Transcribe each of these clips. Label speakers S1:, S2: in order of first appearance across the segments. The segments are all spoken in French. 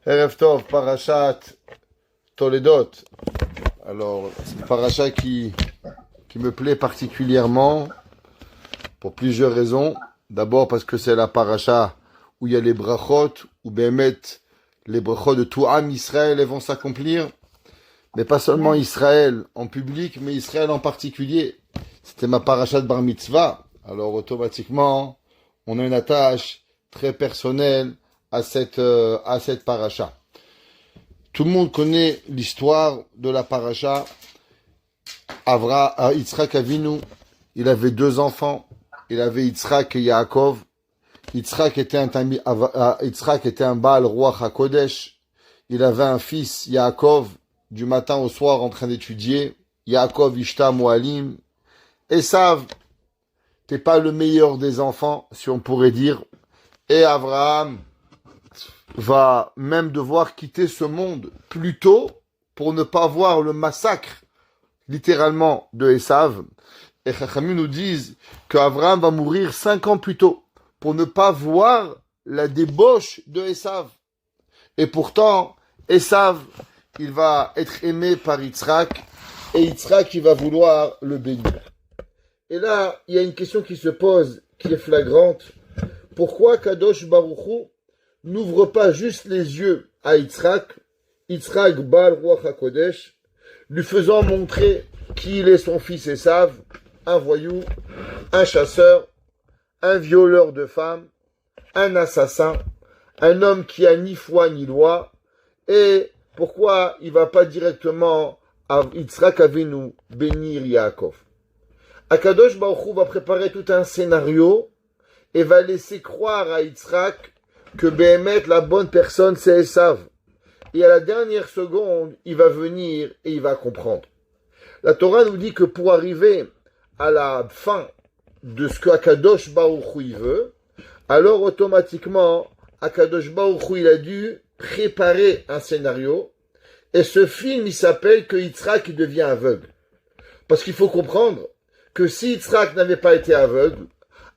S1: Erev Tov, Parashat Toledot. Alors, c'est une paracha qui me plaît particulièrement pour plusieurs raisons. D'abord parce que c'est la paracha où il y a les brachot, où Bémet, les brachot de tout Am Israël vont s'accomplir. Mais pas seulement Israël en public, mais Israël en particulier. C'était ma paracha de Bar Mitzvah. Alors automatiquement, on a une attache très personnelle à cette paracha. Tout le monde connaît l'histoire de la paracha. Yitzhak Avinu, il avait deux enfants. Il avait Yitzhak et Yaakov. Yitzhak était un Baal Ruach HaKodesh. Il avait un fils, Yaakov, du matin au soir en train d'étudier. Yaakov Ishta Moalim. Esav, t'es pas le meilleur des enfants, si on pourrait dire. Et Abraham va même devoir quitter ce monde plus tôt pour ne pas voir le massacre, littéralement, de Esav. Et Chachamim nous disent qu'Abraham va mourir 5 ans plus tôt pour ne pas voir la débauche de Esav. Et pourtant, Esav, il va être aimé par Yitzhak et Yitzhak, il va vouloir le bénir. Et là, il y a une question qui se pose, qui est flagrante. Pourquoi Kadosh Baruch Hu n'ouvre pas juste les yeux à Yitzhak Baal Ruach HaKodesh, lui faisant montrer qu'il est son fils Esav, un voyou, un chasseur, un violeur de femmes, un assassin, un homme qui a ni foi ni loi, et pourquoi il va pas directement à Yitzhak Avinu bénir Yaakov? Akadosh Baruch Hu va préparer tout un scénario et va laisser croire à Yitzhak que Béhémet, la bonne personne, c'est Esav. Et à la dernière seconde, il va venir et il va comprendre. La Torah nous dit que pour arriver à la fin de ce que Akadosh Baruch Hu il veut, alors automatiquement, Akadosh Baruch Hu il a dû préparer un scénario. Et ce film, il s'appelle que Yitzhak il devient aveugle. Parce qu'il faut comprendre que si Yitzhak n'avait pas été aveugle,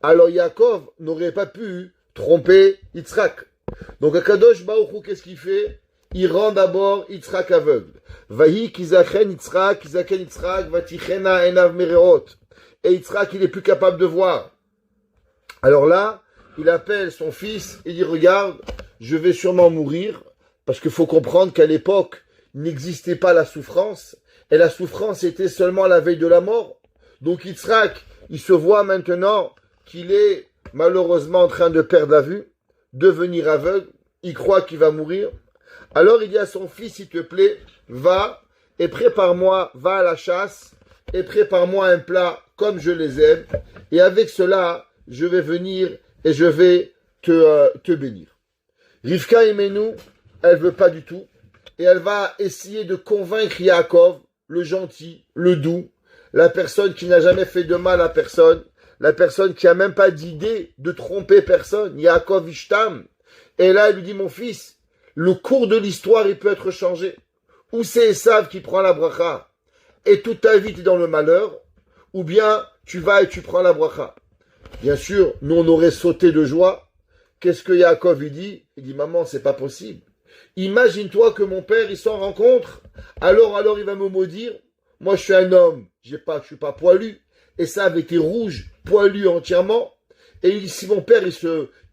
S1: alors Yaakov n'aurait pas pu tromper Yitzhak. Donc Akadosh Baruch Hu, qu'est-ce qu'il fait? Il rend d'abord Yitzhak aveugle. Vahi kizachen Yitzhak, vatichena enav mereot. Et Yitzhak, il est plus capable de voir. Alors là, il appelle son fils et dit, regarde, je vais sûrement mourir, parce qu'il faut comprendre qu'à l'époque, il n'existait pas la souffrance, et la souffrance était seulement la veille de la mort. Donc Yitzhak, il se voit maintenant qu'il est malheureusement en train de perdre la vue, devenir aveugle, il croit qu'il va mourir. Alors il dit à son fils, s'il te plaît, va et prépare-moi, va à la chasse et prépare-moi un plat comme je les aime. Et avec cela, je vais venir et je vais te bénir. Rivka Imenu, elle veut pas du tout. Et elle va essayer de convaincre Yaakov, le gentil, le doux, la personne qui n'a jamais fait de mal à personne, la personne qui a même pas d'idée de tromper personne, Yaakov Ishtam. Et là, elle lui dit, mon fils, le cours de l'histoire, il peut être changé. Ou c'est Esav qui prend la bracha, et toute ta vie, tu es dans le malheur, ou bien tu vas et tu prends la bracha. Bien sûr, nous, on aurait sauté de joie. Qu'est-ce que Yaakov, il dit? Il dit, maman, c'est pas possible. Imagine-toi que mon père, il s'en rencontre, alors il va me maudire. Moi, je suis un homme, je suis pas poilu. Et ça avait été rouge, poilu entièrement. Et si mon père,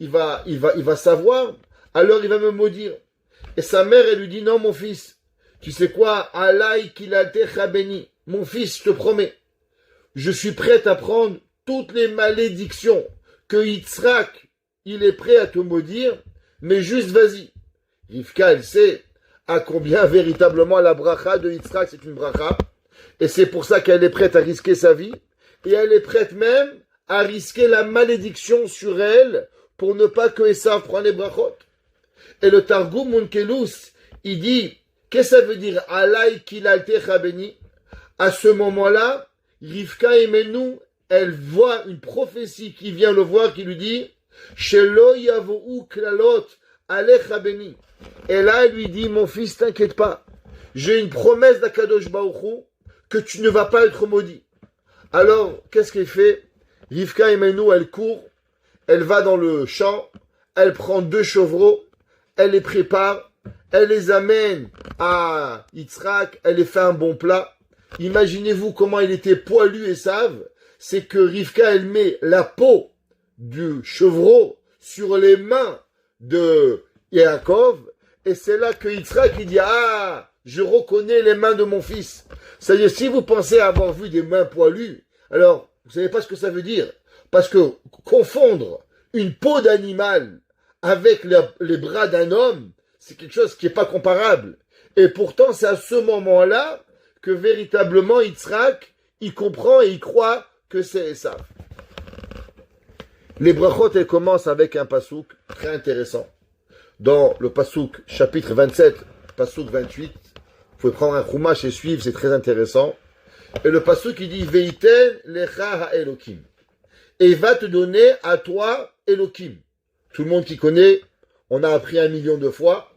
S1: il va savoir, alors il va me maudire. Et sa mère, elle lui dit, non, mon fils, tu sais quoi, Alaï kilatecha béni. Mon fils, je te promets, je suis prête à prendre toutes les malédictions que Yitzhak, il est prêt à te maudire, mais juste vas-y. Rivka, elle sait à combien véritablement la bracha de Yitzhak, c'est une bracha. Et c'est pour ça qu'elle est prête à risquer sa vie. Et elle est prête même à risquer la malédiction sur elle pour ne pas que Esav prenne les brachot. Et le Targum Munkelus, il dit, qu'est-ce que ça veut dire? Alaï kilaltecha béni. À ce moment-là, Rivka Imenu, elle voit une prophétie qui vient le voir, qui lui dit, Shelo yavohu klalot alecha béni. Et là, elle lui dit, mon fils, t'inquiète pas. J'ai une promesse d'Akadosh Baruch Hu que tu ne vas pas être maudit. Alors, qu'est-ce qu'elle fait? Rivka Imenu, elle court, elle va dans le champ, elle prend 2 chevreaux, elle les prépare, elle les amène à Yitzhak, elle les fait un bon plat. Imaginez-vous comment il était poilu Esav. C'est que Rivka, elle met la peau du chevreau sur les mains de Yaakov, et c'est là que Yitzhak il dit, ah, je reconnais les mains de mon fils. C'est-à-dire, si vous pensez avoir vu des mains poilues, alors, vous savez pas ce que ça veut dire. Parce que confondre une peau d'animal avec les bras d'un homme, c'est quelque chose qui n'est pas comparable. Et pourtant, c'est à ce moment-là que véritablement Yitzhak, il comprend et il croit que c'est Esav. Les brachot, elles commencent avec un pasouk très intéressant. Dans le pasouk chapitre 27, pasouk 28, vous pouvez prendre un chumash et suivre, c'est très intéressant. Et le pasouk, il dit, Veiten lecha ha-Elokim. Et il va te donner à toi Elokim. Tout le monde qui connaît, on a appris 1 million de fois.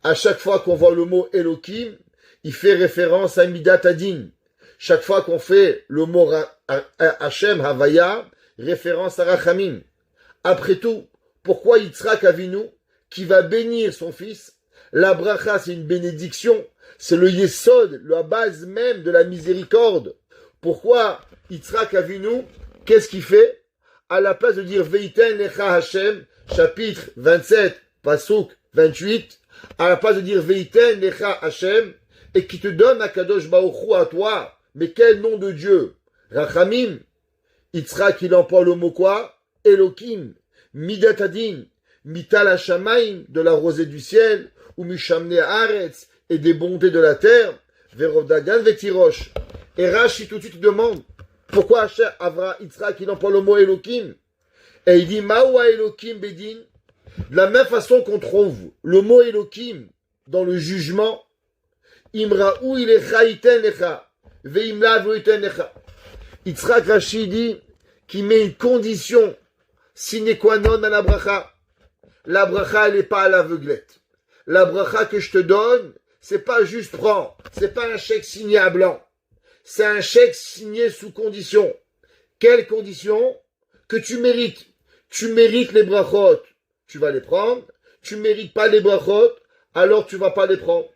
S1: À chaque fois qu'on voit le mot Elokim, il fait référence à Midat Adin. Chaque fois qu'on fait le mot Hashem, Havaya, référence à Rachamim. Après tout, pourquoi Yitzhak Avinu, qui va bénir son fils, la bracha c'est une bénédiction, c'est le yesod, la base même de la miséricorde. Pourquoi Yitzhak Avinu, qu'est-ce qu'il fait? À la place de dire Veiten lecha Hashem, chapitre 27, pasuk 28, à la place de dire Veiten lecha Hashem, et qui te donne à Kadosh Baruch Hu à toi, mais quel nom de Dieu? Rachamim. Yitzhak, il emploie le mot quoi? Elokim. Midat Adin. Mital Hashamayim, de la rosée du ciel, ou Mishamne Haaretz, et des bontés de la terre, Verovdagan Vetirosh. Et Rashi tout de suite demande, pourquoi Avra Yitzhak, il emploie le mot Elokim? Et il dit, Maoua Elokim Bedin, de la même façon qu'on trouve le mot Elokim dans le jugement, Imraou il est Chaïten Lecha, Veimla Voiten Lecha. Yitzhak Rashi dit qu'il met une condition sine qua non à la bracha. La bracha, elle n'est pas à l'aveuglette. La bracha que je te donne, c'est pas juste prends. C'est pas un chèque signé à blanc. C'est un chèque signé sous condition. Quelle condition? Que tu mérites. Tu mérites les brachot, tu vas les prendre. Tu mérites pas les brachot, alors tu vas pas les prendre.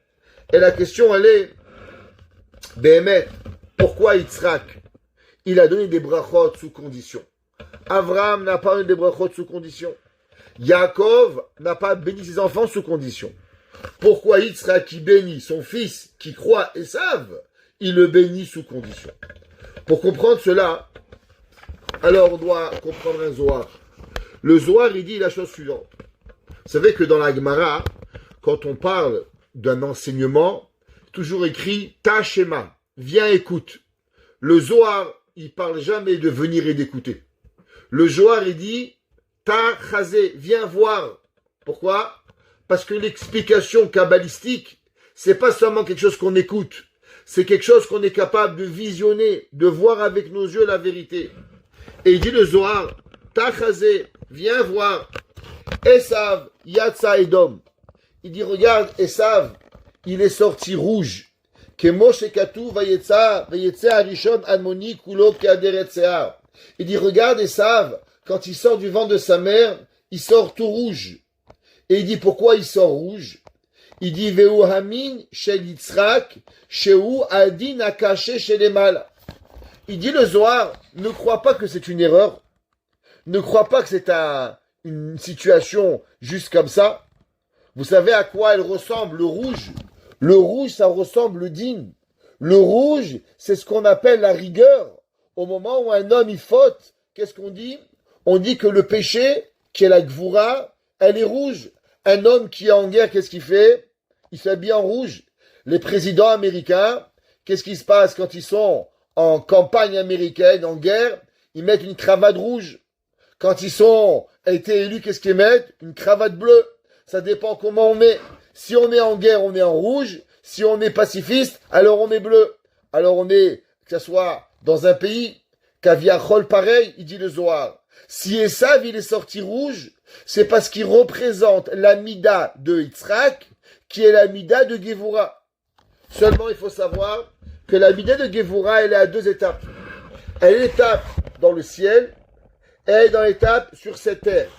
S1: Et la question, elle est, Béhémet, pourquoi Yitzhak, il a donné des brachot sous condition? Abraham n'a pas donné des brachot sous condition. Yaakov n'a pas béni ses enfants sous condition. Pourquoi Yitzhak qui bénit son fils qui croit Esav, il le bénit sous condition? Pour comprendre cela, alors on doit comprendre un Zohar. Le Zohar, il dit la chose suivante. Vous savez que dans la Gemara, quand on parle d'un enseignement, toujours écrit Ta Shema, viens écoute. Le Zohar, il parle jamais de venir et d'écouter. Le Zohar, il dit Ta Chazé, viens voir. Pourquoi? Parce que l'explication kabbalistique, c'est pas seulement quelque chose qu'on écoute, c'est quelque chose qu'on est capable de visionner, de voir avec nos yeux la vérité. Et il dit le Zohar, Ta Chazé, viens voir. Esav, Yatsa Edom. Il dit, regarde, Esav, il est sorti rouge. Kemo shekatu vayetsa arishon almoni kulo keaderet sear. Il dit, regarde, Esav, quand il sort du ventre de sa mère, il sort tout rouge. Et il dit, pourquoi il sort rouge? Il dit, Veu hamin shel Yitzhak, sheu adin akaché chez les mâles. Il dit, le Zohar, ne crois pas que c'est une erreur. Ne crois pas que c'est une situation juste comme ça. Vous savez à quoi elle ressemble, le rouge? Le rouge, ça ressemble le din. Le rouge, c'est ce qu'on appelle la rigueur. Au moment où un homme, il faute, qu'est-ce qu'on dit? On dit que le péché, qui est la gvoura, elle est rouge. Un homme qui est en guerre, qu'est-ce qu'il fait? Il s'habille en rouge. Les présidents américains, qu'est-ce qui se passe quand ils sont en campagne américaine, en guerre? Ils mettent une cravate rouge. Quand ils ont été élus, qu'est-ce qu'ils mettent? Une cravate bleue. Ça dépend comment on met. Si on est en guerre, on est en rouge. Si on est pacifiste, alors on est bleu. Alors on est, que ce soit dans un pays, Kaviachol pareil, il dit le Zohar. Si Esav, il est sorti rouge, c'est parce qu'il représente la mida de Yitzhak, qui est la mida de Gevura. Seulement, il faut savoir que la mida de Gevura, elle est à 2 étapes. Elle est l'étape dans le ciel, et elle est dans l'étape sur cette terre.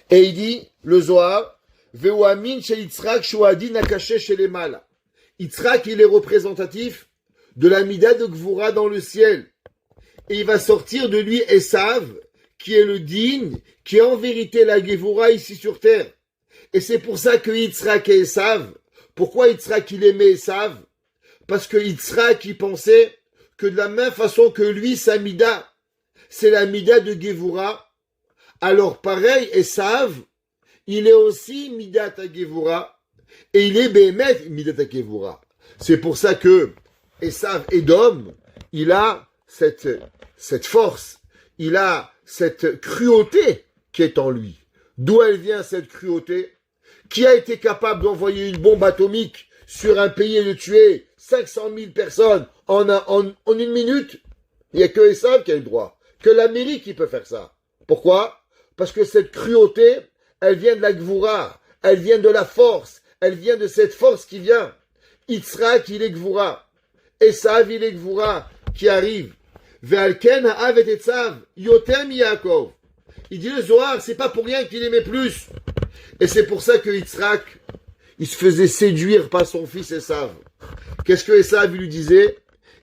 S1: Et il dit, le Zohar, Ve'uamin chez Yitzhak shuadin akaché chez les mâles. Yitzhak, il est représentatif de la mida de Gvura dans le ciel. Et il va sortir de lui Esav, qui est le digne, qui est en vérité la Gevura ici sur terre. Et c'est pour ça que Yitzhak et Esav, pourquoi Yitzhak il aimait Esav? Parce que Yitzhak il pensait que de la même façon que lui, sa mida, c'est la mida de Gevura. Alors pareil, Esav, il est aussi Midat Gevura, et il est Behemet Midat Gevura. C'est pour ça que Esav Edom, il a cette force, il a cette cruauté qui est en lui. D'où elle vient cette cruauté? Qui a été capable d'envoyer une bombe atomique sur un pays et de tuer 500 000 personnes en une minute? Il n'y a que Esav qui a eu le droit, que l'Amérique qui peut faire ça. Pourquoi? Parce que cette cruauté, elle vient de la Gvura, elle vient de la force, elle vient de cette force qui vient. Yitzhak, il est Gvura. Esav, il est Gvura, qui arrive. Ve'alken ha'av et Etzav, yotem Yaakov. Il dit le Zohar, c'est pas pour rien qu'il aimait plus. Et c'est pour ça que Yitzhak, il se faisait séduire par son fils Esav. Qu'est-ce que Esav lui disait?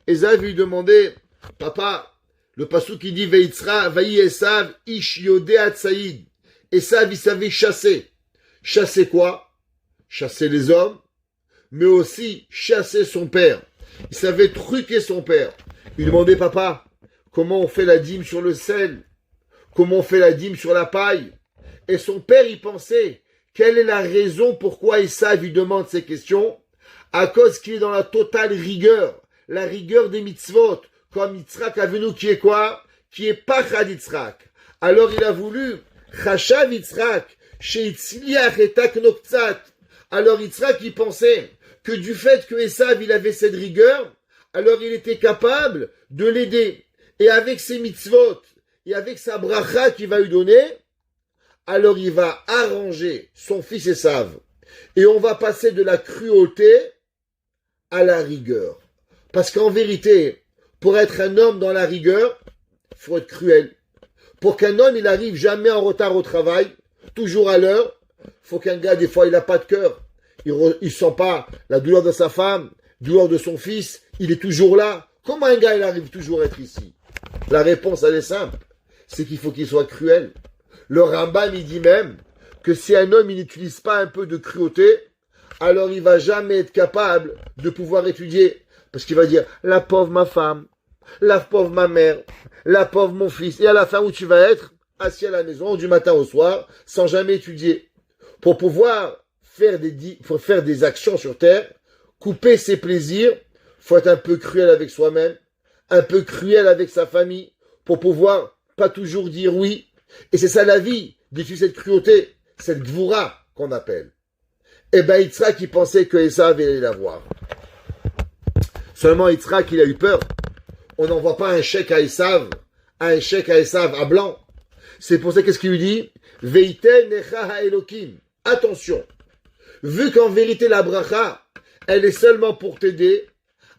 S1: Esav lui demandait, papa, le passou qui dit Ve'itzra, Vaï Esav, ish yodea tsaïd. Esav, il savait chasser. Chasser quoi? Chasser les hommes, mais aussi chasser son père. Il savait truquer son père. Il demandait, papa, comment on fait la dîme sur le sel? Comment on fait la dîme sur la paille? Et son père, il pensait, quelle est la raison pourquoi Esav lui demande ces questions? À cause qu'il est dans la totale rigueur, la rigueur des mitzvot, comme Yitzhak Avinu qui est quoi? Qui est Pachad Yitzhak. Alors il a voulu, Chashav Yitzhak, chez Yitzliach et Taknoktzat. Alors Yitzhak, il pensait que du fait que Esav, il avait cette rigueur, alors il était capable de l'aider. Et avec ses mitzvot, et avec sa bracha qu'il va lui donner, alors il va arranger son fils Esav. Et on va passer de la cruauté à la rigueur. Parce qu'en vérité, pour être un homme dans la rigueur, il faut être cruel. Pour qu'un homme, il arrive jamais en retard au travail, toujours à l'heure, il faut qu'un gars, des fois, il n'a pas de cœur. Il sent pas la douleur de sa femme, la douleur de son fils, il est toujours là. Comment un gars, il arrive toujours à être ici? La réponse, elle est simple. C'est qu'il faut qu'il soit cruel. Le Rambam, il dit même que si un homme, il n'utilise pas un peu de cruauté, alors il va jamais être capable de pouvoir étudier. Parce qu'il va dire, la pauvre ma femme, la pauvre ma mère, la pauvre mon fils. Et à la fin, où tu vas être? Assis à la maison, du matin au soir, sans jamais étudier. Pour pouvoir faire des actions sur terre, couper ses plaisirs, faut être un peu cruel avec soi-même, un peu cruel avec sa famille, pour pouvoir pas toujours dire oui. Et c'est ça la vie, d'utiliser cette cruauté, cette gvoura qu'on appelle. Eh ben, Yitzhak, il pensait que Esav allait l'avoir. Seulement, Yitzhak, il a eu peur. On n'envoie pas un chèque à Esav à blanc. C'est pour ça qu'est-ce qu'il lui dit? Veiten necha ha'elokim. Attention. Vu qu'en vérité, la bracha, elle est seulement pour t'aider,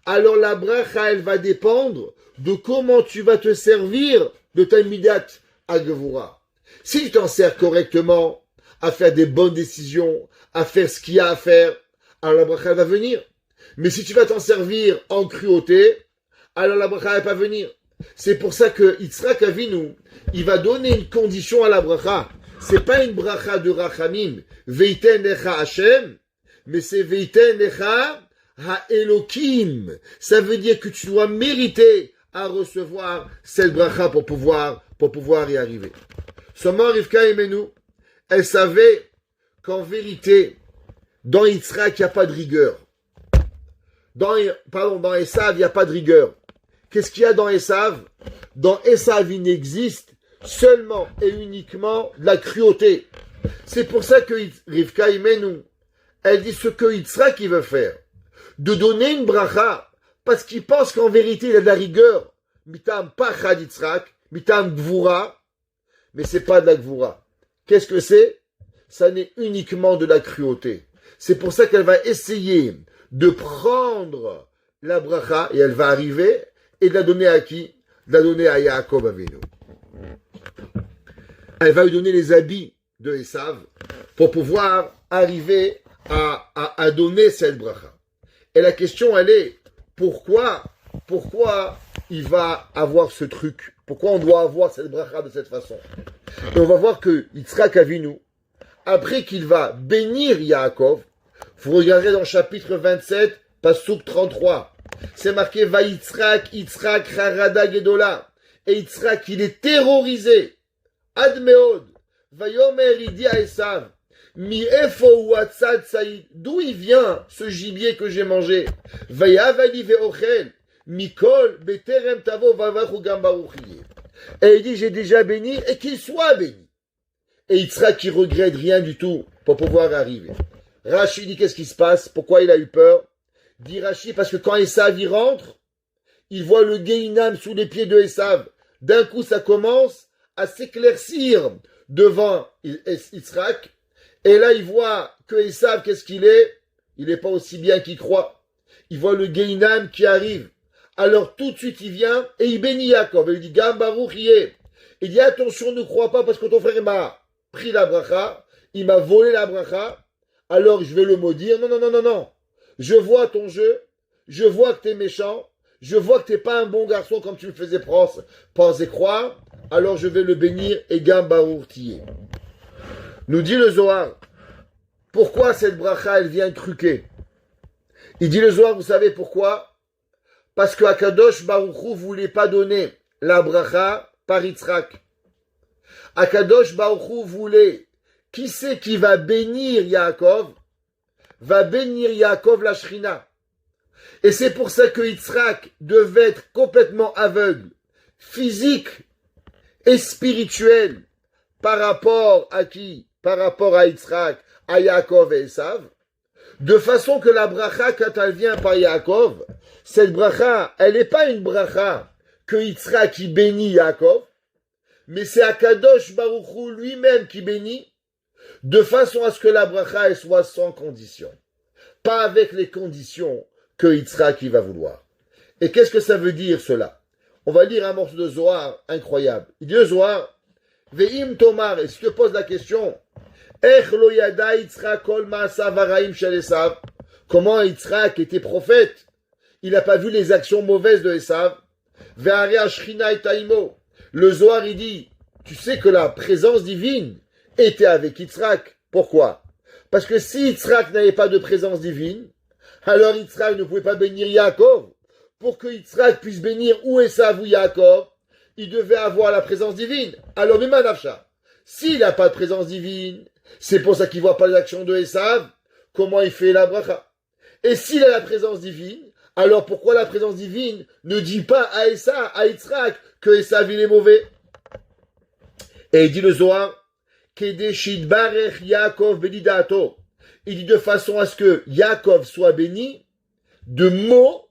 S1: alors la bracha, elle va dépendre de comment tu vas te servir de ta midat à Gevura. Si tu t'en sers correctement, à faire des bonnes décisions, à faire ce qu'il y a à faire, alors la bracha va venir. Mais si tu vas t'en servir en cruauté, alors la bracha va pas venir. C'est pour ça que Yitzhak Avinu, il va donner une condition à la bracha. C'est pas une bracha de rachamim, veiten lecha Hashem, mais c'est veiten lecha ha-Elokim. Ça veut dire que tu dois mériter à recevoir cette bracha pour pouvoir y arriver. Seulement Rivka Imenu, elle savait qu'en vérité, dans Yitzhak, il n'y a pas de rigueur. Dans Esav, il n'y a pas de rigueur. Qu'est-ce qu'il y a dans Esav? Dans Esav, il n'existe seulement et uniquement de la cruauté. C'est pour ça que Rivka Imenu, elle dit ce que Yitzhak veut faire. De donner une bracha, parce qu'il pense qu'en vérité, il a de la rigueur. Mitam pachad Yitzhak, mitam gvura, mais c'est pas de la gvura. Qu'est-ce que c'est? Ça n'est uniquement de la cruauté. C'est pour ça qu'elle va essayer de prendre la bracha, et elle va arriver, et de la donner à qui? De la donner à Yaakov Avinu. Elle va lui donner les habits de Esav pour pouvoir arriver à donner cette bracha. Et la question, elle est, pourquoi il va avoir ce truc? Pourquoi on doit avoir cette bracha de cette façon? Et on va voir que Yitzhak Avinu, après qu'il va bénir Yaakov, vous regarderez dans le chapitre 27, Pasuk 33, c'est marqué Va Yitzhak, Harada Gedola. Et Yitzhak, il est terrorisé. Admeod. Vayomer, il dit à Esav, Mi efo watzad saïd. D'où il vient ce gibier que j'ai mangé? Vayavali ve'ochel. Mikol beterem tavo vavachu gambaruchiye. Et il dit, j'ai déjà béni et qu'il soit béni. Et Yitzhak qui regrette rien du tout pour pouvoir arriver. Rashi dit, qu'est-ce qui se passe? Pourquoi il a eu peur? Dit Rashi, parce que quand Esav y rentre, il voit le Gehinam sous les pieds de Esav. D'un coup, ça commence à s'éclaircir devant Yitzhak. Et là, il voit que Esav, qu'est-ce qu'il est? Il n'est pas aussi bien qu'il croit. Il voit le Gehinam qui arrive. Alors, tout de suite, il vient et il bénit Yaakov. Il dit, Gam Baruch Yeh. Il dit, attention, ne crois pas parce que ton frère m'a pris la bracha. Il m'a volé la bracha. Alors, je vais le maudire. Non. Je vois ton jeu. Je vois que tu es méchant. Je vois que tu n'es pas un bon garçon comme tu me faisais penser croire. Alors, je vais le bénir et Gam Baruch Yeh. Nous dit le Zohar, pourquoi cette bracha, elle vient truquer? Il dit le Zohar, vous savez pourquoi? Parce que Akadosh Baruch Hu voulait pas donner la bracha par Yitzhak. Akadosh Baruch Hu voulait, qui c'est qui va bénir Yaakov? Va bénir Yaakov la Shrina. Et c'est pour ça que Yitzhak devait être complètement aveugle, physique et spirituel, par rapport à qui? Par rapport à Yitzhak, à Yaakov et Esav, de façon que la bracha, quand elle vient par Yaakov, cette bracha, elle n'est pas une bracha que Yitzhak qui bénit Yaakov, mais c'est Akadosh Baruch Hu lui-même qui bénit, de façon à ce que la bracha elle soit sans condition, pas avec les conditions que Yitzhak va vouloir. Et qu'est-ce que ça veut dire cela? On va lire un morceau de Zohar incroyable. Il dit le Zohar, Ve'im Tomar, et si tu te poses la question, comment Yitzhak était prophète? Il n'a pas vu les actions mauvaises de Esav. Le Zohar, il dit, tu sais que la présence divine était avec Yitzhak. Pourquoi? Parce que si Yitzhak n'avait pas de présence divine, alors Yitzhak ne pouvait pas bénir Yaakov. Pour que Yitzhak puisse bénir ou Esav ou Yaakov, il devait avoir la présence divine. Alors, Mimanafsha, s'il n'a pas de présence divine, c'est pour ça qu'il ne voit pas les actions de Esav, comment il fait la bracha. Et s'il a la présence divine, alors pourquoi la présence divine ne dit pas à Esav, à Yitzhak, que Esav il est mauvais? Et il dit le Zohar, Kedeshid Barech Yaakov Benidato. Il dit de façon à ce que Yaakov soit béni, de mots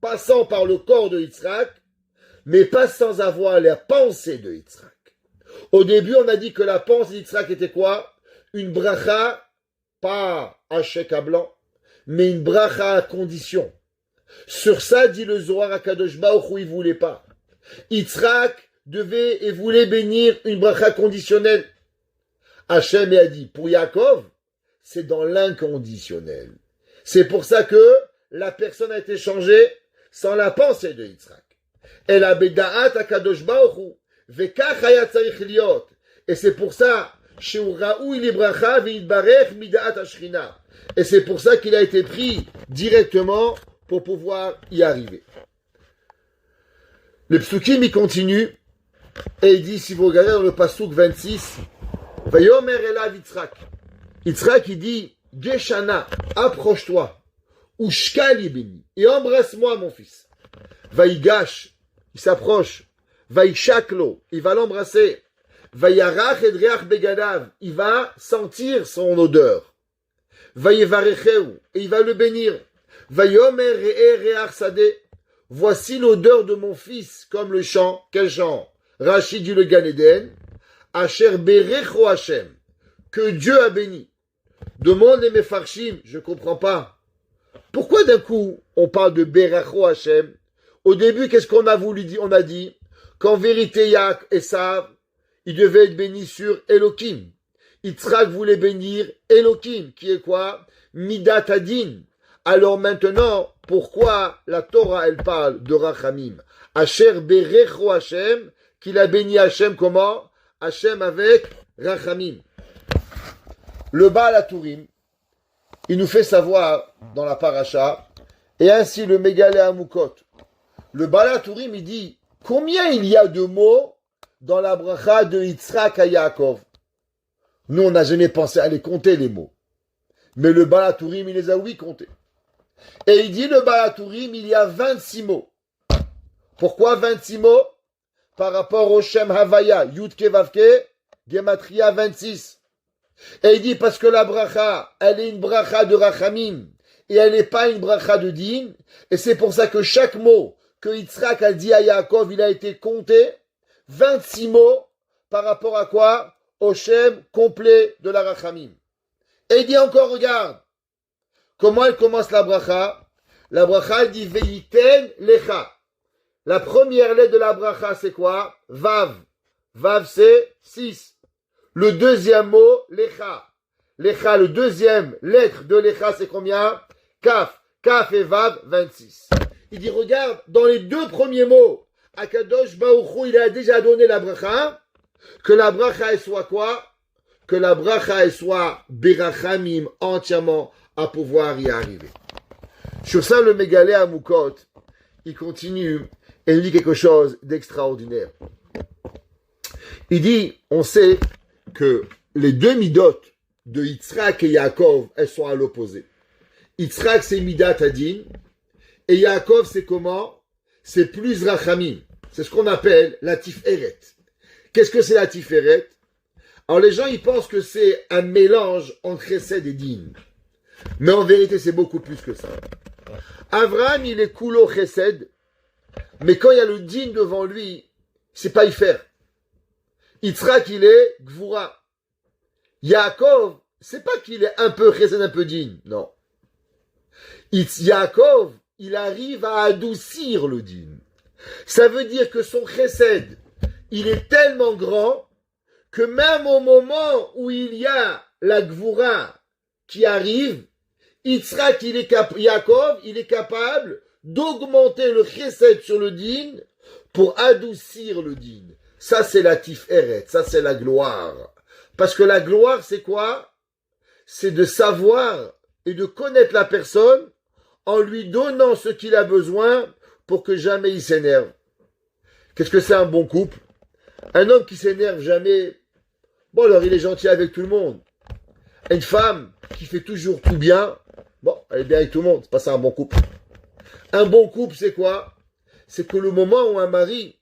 S1: passant par le corps de Yitzhak, mais pas sans avoir la pensée de Yitzhak. Au début, on a dit que la pensée d'Yitzhak était quoi? Une bracha, pas un chèque à blanc, mais une bracha à condition. Sur ça, dit le Zohar Akadosh Baruch Hu, il voulait pas. Yitzhak devait et voulait bénir une bracha conditionnelle. Hachem a dit, pour Yaakov, c'est dans l'inconditionnel. C'est pour ça que la personne a été changée sans la pensée de Yitzhak. Et la beda'at Akadosh Baruch Hu. Et c'est pour ça, et c'est pour ça qu'il a été pris directement pour pouvoir y arriver. Le psukim il continue et il dit, si vous regardez dans le pasuk 26, Vayomer elav Yitzhak. Yitzhak il dit, Geshana, approche-toi, Ushkal yibeni, et embrasse-moi mon fils. Vaïgash, il s'approche. Vaïchaklo, il va l'embrasser. Vaïarach edreach begadav, il va sentir son odeur. Vaïvarecheu, et il va le bénir. Vaïomer re'ach sadeh, voici l'odeur de mon fils, comme le chant. Quel chant? Rachid dit le Gan Eden. Asher berecho Hashem, que Dieu a béni. Demande les Mefarshim, je comprends pas. Pourquoi d'un coup on parle de berecho Hashem? Au début, qu'est-ce qu'on a voulu dire? On a dit qu'en vérité, Esav, il devait être béni sur Elohim. Yitzhak voulait bénir Elohim, qui est quoi? Midat Hadin. Alors maintenant, pourquoi la Torah, elle parle de Rachamim? Asher berecho Hashem, qu'il a béni Hashem comment? Hashem avec Rachamim. Le Baal HaTurim, il nous fait savoir dans la paracha, et ainsi le Mégalé Amukot. Le Baal HaTurim, il dit, combien il y a de mots dans la bracha de Yitzhak à Yaakov? Nous, on n'a jamais pensé à les compter, les mots. Mais le Baal HaTurim, il les a, oui, comptés. Et il dit, le Baal HaTurim, il y a 26 mots. Pourquoi 26 mots? Par rapport au Shem Havaya, Yudke Vavke, Gematria 26. Et il dit, parce que la bracha, elle est une bracha de Rachamim, et elle n'est pas une bracha de Din, et c'est pour ça que chaque mot que Yitzhak a dit à Yaakov, il a été compté, 26 mots, par rapport à quoi? Au Shem complet de la Rachamim. Et il dit encore, regarde, comment elle commence la bracha? La bracha, elle dit, Veiten Lecha. La première lettre de la bracha, c'est quoi? Vav. Vav, c'est 6. Le deuxième mot, Lecha. Lecha, le deuxième lettre de Lecha, c'est combien? Kaf. Kaf et Vav, 26. Il dit, regarde, dans les deux premiers mots, Akadosh Baruch Hu, il a déjà donné la bracha, que la bracha, elle soit quoi? Que la bracha, elle soit Berachamim, entièrement, à pouvoir y arriver. Sur ça, le Mégalé Amukot, il continue et il dit quelque chose d'extraordinaire. Il dit, on sait que les deux midot de Yitzhak et Yaakov, elles sont à l'opposé. Yitzhak, c'est Midat Hadin, et Yaakov, c'est comment? C'est plus Rachamim. C'est ce qu'on appelle la Tiferet. Qu'est-ce que c'est la Tiferet? Alors les gens, ils pensent que c'est un mélange entre Chesed et Din. Mais en vérité, c'est beaucoup plus que ça. Avraham, il est Kulo Chesed, mais quand il y a le Din devant lui, c'est pas y faire. Yitzhak, il est Gvura. Yaakov, c'est pas qu'il est un peu Chesed, un peu Din, non. Yaakov, il arrive à adoucir le Din. Ça veut dire que son Chesed, il est tellement grand que même au moment où il y a la Gvura qui arrive, Yitzhak, Yaakov, il est capable d'augmenter le Chesed sur le Din pour adoucir le Din. Ça, c'est la Tiferet, ça, c'est la gloire. Parce que la gloire, c'est quoi? C'est de savoir et de connaître la personne en lui donnant ce qu'il a besoin pour que jamais il s'énerve. Qu'est-ce que c'est un bon couple? Un homme qui s'énerve jamais, bon alors il est gentil avec tout le monde. Une femme qui fait toujours tout bien, bon, elle est bien avec tout le monde, c'est pas ça un bon couple. Un bon couple, c'est quoi? C'est que le moment où un mari,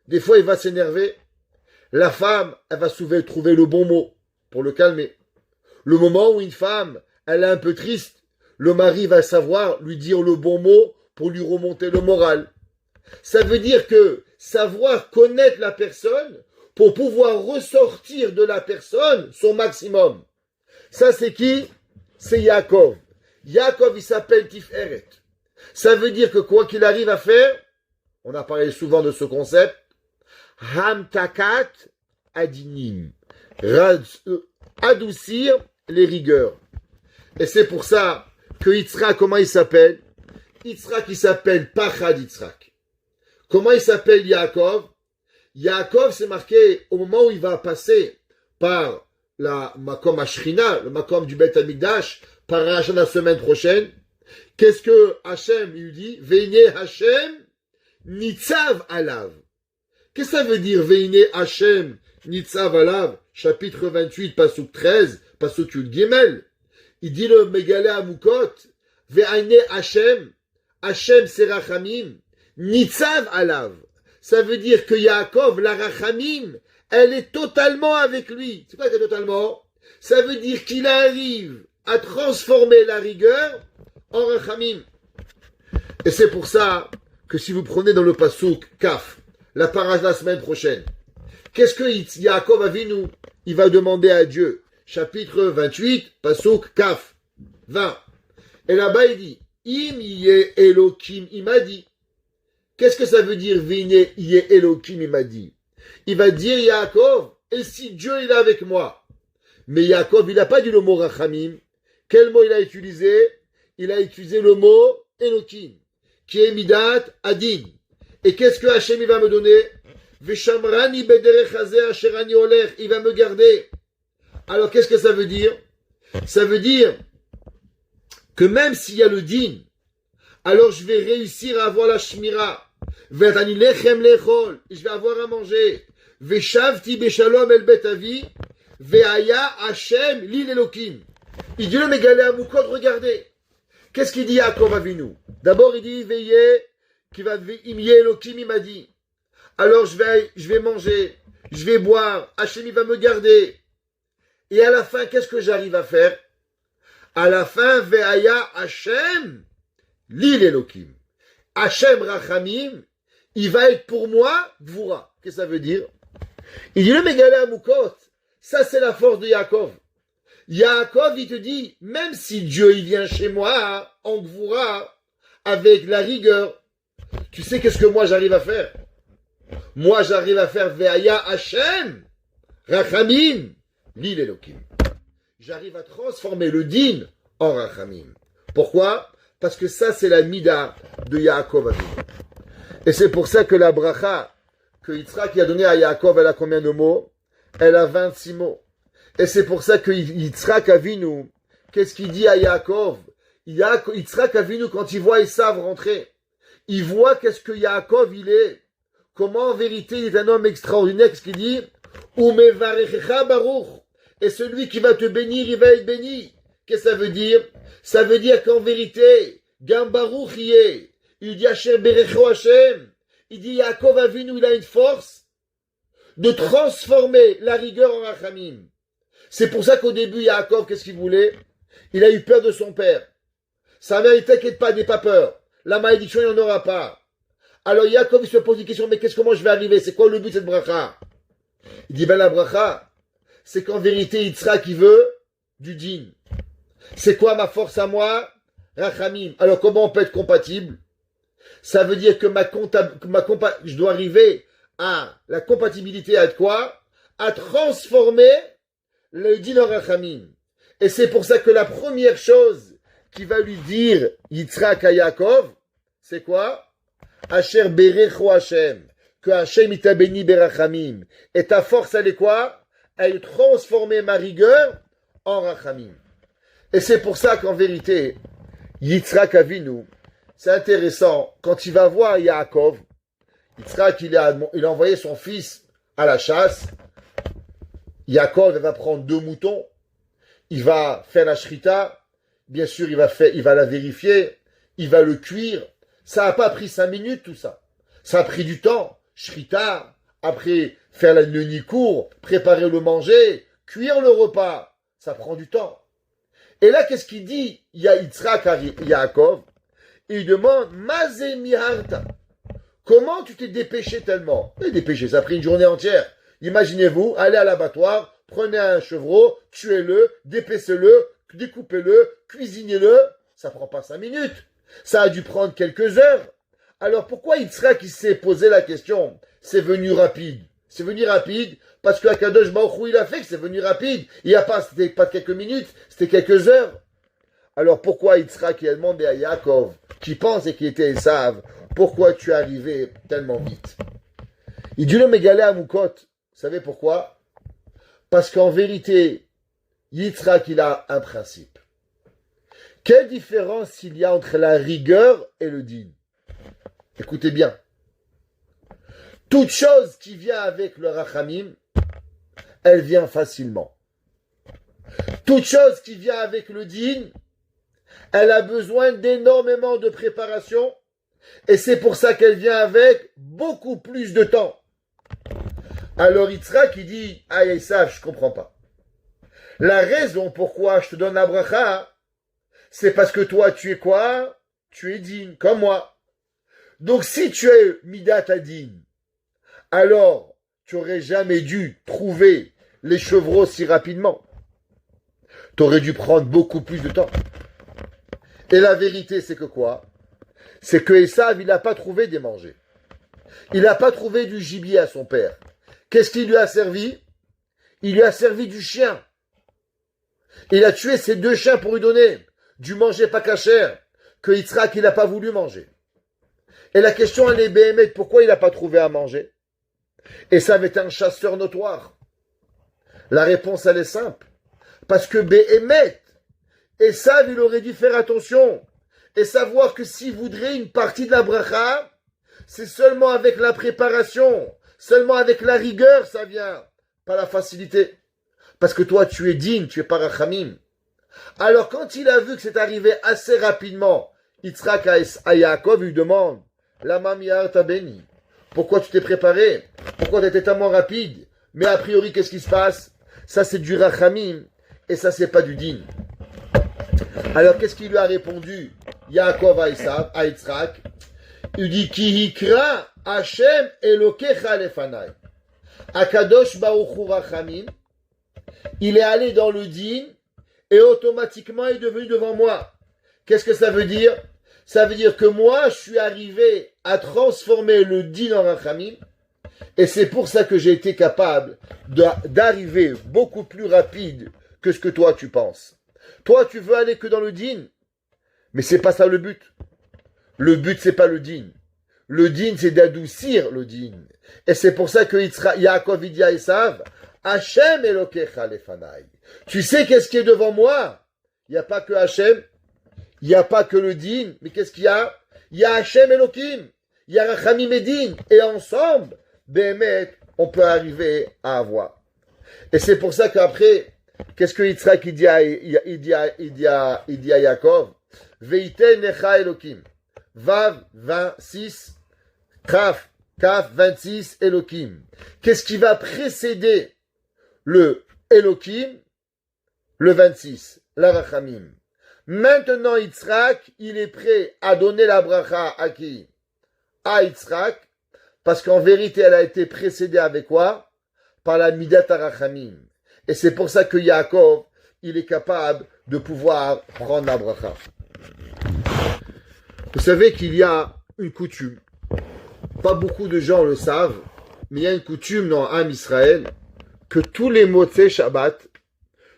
S1: des fois il va s'énerver, la femme, elle va souvent trouver le bon mot pour le calmer. Le moment où une femme, elle est un peu triste, le mari va savoir lui dire le bon mot pour lui remonter le moral. Ça veut dire que savoir connaître la personne pour pouvoir ressortir de la personne son maximum. Ça, c'est qui? C'est Yaakov. Yaakov, il s'appelle Tiferet. Ça veut dire que quoi qu'il arrive à faire, on a parlé souvent de ce concept, Hamtakat Adinim. Adoucir les rigueurs. Et c'est pour ça que Yitzhak, comment il s'appelle? Yitzhak, il s'appelle Pachad Yitzhak. Comment il s'appelle Yaakov? Yaakov, c'est marqué au moment où il va passer par la Makom Ashrina, le Makom du Beth Amikdash, par Hachem la semaine prochaine. Qu'est-ce que Hachem lui dit? Veine Hachem Nitzav Alav. Qu'est-ce que ça veut dire Veine Hachem Nitzav Alav? Chapitre 28, Pasuk 13, Pasuk Yud Gimel. Il dit le Mégalé Amukot, Veine Hachem, Hachem c'est Rachamim, Nitzav Alav. Ça veut dire que Yaakov, la Rachamim, elle est totalement avec lui. C'est quoi que totalement? Ça veut dire qu'il arrive à transformer la rigueur en Rachamim. Et c'est pour ça que si vous prenez dans le Pasuk Kaf, la parage la semaine prochaine, qu'est-ce que Yaakov Avinu, il va demander à Dieu? Chapitre 28, Pasuk Kaf, 20. Et là-bas il dit, Im yé Elokim, il m'a dit. Qu'est-ce que ça veut dire, Vine yé Elokim, il m'a dit? Il va dire, Yaakov, et si Dieu il est avec moi? Mais Yaakov, il n'a pas dit le mot Rachamim. Quel mot il a utilisé? Il a utilisé le mot Elokim, qui est Midat Adin. Et qu'est-ce que Hachem il va me donner? Veshamrani bederech hazeh asher ani olech. Il va me garder. Alors qu'est-ce que ça veut dire? Ça veut dire que même s'il y a le din, alors je vais réussir à avoir la shmira. Vetani lechem lechol. Je vais avoir à manger. Veshavti beshalom el bet avi. Ve'aya Hachem l'il Elokim. Il dit le mégalé à Moukot, regardez. Qu'est-ce qu'il dit à Yaakov Avinu? D'abord il dit veillez, qui va imye Elokim, il m'a dit. Alors je vais manger, je vais boire, Hachem il va me garder. Et à la fin, qu'est-ce que j'arrive à faire? À la fin, ve'aya Hachem l'il Elokim. Hachem Rachamim, il va être pour moi Gvura. Qu'est-ce que ça veut dire? Il dit le mégalé à Moukot, ça c'est la force de Yaakov. Yaakov, il te dit, même si Dieu il vient chez moi, en Gvura, avec la rigueur, tu sais qu'est-ce que moi j'arrive à faire? Moi j'arrive à faire Ve'aya Hachem, Rachamim, l'il Elokim. J'arrive à transformer le din en Rachamim. Pourquoi? Parce que ça c'est la mida de Yaakov Avinu. Et c'est pour ça que la bracha que Yitzhak a donnée à Yaakov, elle a combien de mots? Elle a 26 mots. Et c'est pour ça que Yitzhak Avinu, qu'est-ce qu'il dit à Yaakov? Yitzhak Avinu, quand il voit Esav rentrer, il voit qu'est-ce que Yaakov il est. Comment en vérité il est un homme extraordinaire. Qu'est-ce qu'il dit? Umevarechecha baruch. Et celui qui va te bénir, il va être béni. Qu'est-ce que ça veut dire? Ça veut dire qu'en vérité, Gam Baruch y est. Il dit Asher Berecho Hashem. Il dit Yaakov Avinu, il a une force de transformer la rigueur en rachamim. C'est pour ça qu'au début, Yaakov, qu'est-ce qu'il voulait? Il a eu peur de son père. Sa mère, il t'inquiète pas, n'aie pas peur. La malédiction, il n'y en aura pas. Alors Yaakov, il se pose une question, mais comment je vais arriver? C'est quoi le but de cette bracha? Il dit, la bracha, c'est qu'en vérité, Yitzhak, il veut du din. C'est quoi ma force à moi? Rachamim. Alors comment on peut être compatible? Ça veut dire que je dois arriver à la compatibilité à quoi? À transformer le din en Rachamim. Et c'est pour ça que la première chose qui va lui dire Yitzhak à Yaakov, c'est quoi? Asher berecho Hashem. Que Hashem il t'a béni berachamim. Et ta force, elle est quoi? Elle est transformer ma rigueur en Rachamim. Et c'est pour ça qu'en vérité, Yitzhak Avinu, c'est intéressant, quand il va voir Yaakov, Yitzhak, il a envoyé son fils à la chasse. Yaakov va prendre 2 moutons, il va faire la shrita, bien sûr il va la vérifier, il va le cuire. Ça n'a pas pris 5 minutes tout ça. Ça a pris du temps. Shrita, après faire le nikour, préparer le manger, cuire le repas, ça prend du temps. Et là, qu'est-ce qu'il dit? Il y a Yitzhak à Yaakov, il demande Mazé miharta. Comment tu t'es dépêché tellement? Dépêché, ça a pris une journée entière. Imaginez-vous, allez à l'abattoir, prenez un chevreau, tuez-le, dépêcez-le, découpez-le, cuisinez-le. Ça prend pas 5 minutes. Ça a dû prendre quelques heures. Alors pourquoi Yitzhak qui s'est posé la question? C'est venu rapide. C'est venu rapide parce que Akadosh Baruch Hu, il a fait que c'est venu rapide. C'était pas quelques minutes, c'était quelques heures. Alors pourquoi Yitzhak il a demandé à Yaakov, qui pense et qui était Esav, pourquoi tu es arrivé tellement vite? Il dit le mégalé à Moukot. Vous savez pourquoi? Parce qu'en vérité, Yitzhak il a un principe. Quelle différence il y a entre la rigueur et le din? Écoutez bien. Toute chose qui vient avec le rachamim, elle vient facilement. Toute chose qui vient avec le din, elle a besoin d'énormément de préparation et c'est pour ça qu'elle vient avec beaucoup plus de temps. Alors Yitzhak il dit, ah Esav, je comprends pas. La raison pourquoi je te donne la bracha, c'est parce que toi tu es quoi? Tu es din, comme moi. Donc si tu es midat adin, alors tu n'aurais jamais dû trouver les chevreaux si rapidement. Tu aurais dû prendre beaucoup plus de temps. Et la vérité, c'est que quoi? C'est que Esav, il n'a pas trouvé des mangers. Il n'a pas trouvé du gibier à son père. Qu'est-ce qui lui a servi? Il lui a servi du chien. Il a tué ses 2 chiens pour lui donner du manger pas cachère que Yitzhak il n'a pas voulu manger. Et la question elle est Béhémet, pourquoi il n'a pas trouvé à manger? Et ça avait été un chasseur notoire. La réponse elle est simple. Parce que Béhémet, Esav il aurait dû faire attention et savoir que s'il voudrait une partie de la bracha, c'est seulement avec la préparation, seulement avec la rigueur ça vient, pas la facilité. Parce que toi, tu es digne, tu es pas rachamim. Alors, quand il a vu que c'est arrivé assez rapidement, Yitzhak à Yaakov lui demande, la mamia t'a béni. Pourquoi tu t'es préparé? Pourquoi tu étais tellement rapide? Mais a priori, qu'est-ce qui se passe? Ça, c'est du rachamim, et ça, c'est pas du digne. Alors, qu'est-ce qu'il lui a répondu? Yaakov à Yitzhak. Il dit, Ki hikra Hashem Elokecha lefanai. Akadosh Baruch Hu rachamim. Il est allé dans le din et automatiquement il est devenu devant moi. Qu'est-ce que ça veut dire? Ça veut dire que moi, je suis arrivé à transformer le din en rachamim et c'est pour ça que j'ai été capable d'arriver beaucoup plus rapide que ce que toi tu penses. Toi, tu veux aller que dans le din, mais c'est pas ça le but. Le but, c'est pas le din. Le din, c'est d'adoucir le din. Et c'est pour ça que Yaakov dit à Esav, Hashem Elokecha lefanai. Tu sais qu'est-ce qui est devant moi? Il n'y a pas que Hashem, il n'y a pas que le din, mais qu'est-ce qu'il y a? Il y a Hashem Elokim, il y a Rachamim et din, et ensemble, Béhémet, on peut arriver à avoir. Et c'est pour ça qu'après, qu'est-ce que Yitzhak dit à Yaakov? Veiten necha Elokim. Vav 26, Kaf 26, Elokim. Qu'est-ce qui va précéder le Elokim? Le 26, la Rachamim. Maintenant, Yitzhak, il est prêt à donner la bracha à qui? À Yitzhak, parce qu'en vérité, elle a été précédée avec quoi? Par la Midat HaRachamim. Et c'est pour ça que Yaakov, il est capable de pouvoir prendre la bracha. Vous savez qu'il y a une coutume. Pas beaucoup de gens le savent, mais il y a une coutume dans Am Israël que tous les Motzei Shabbat,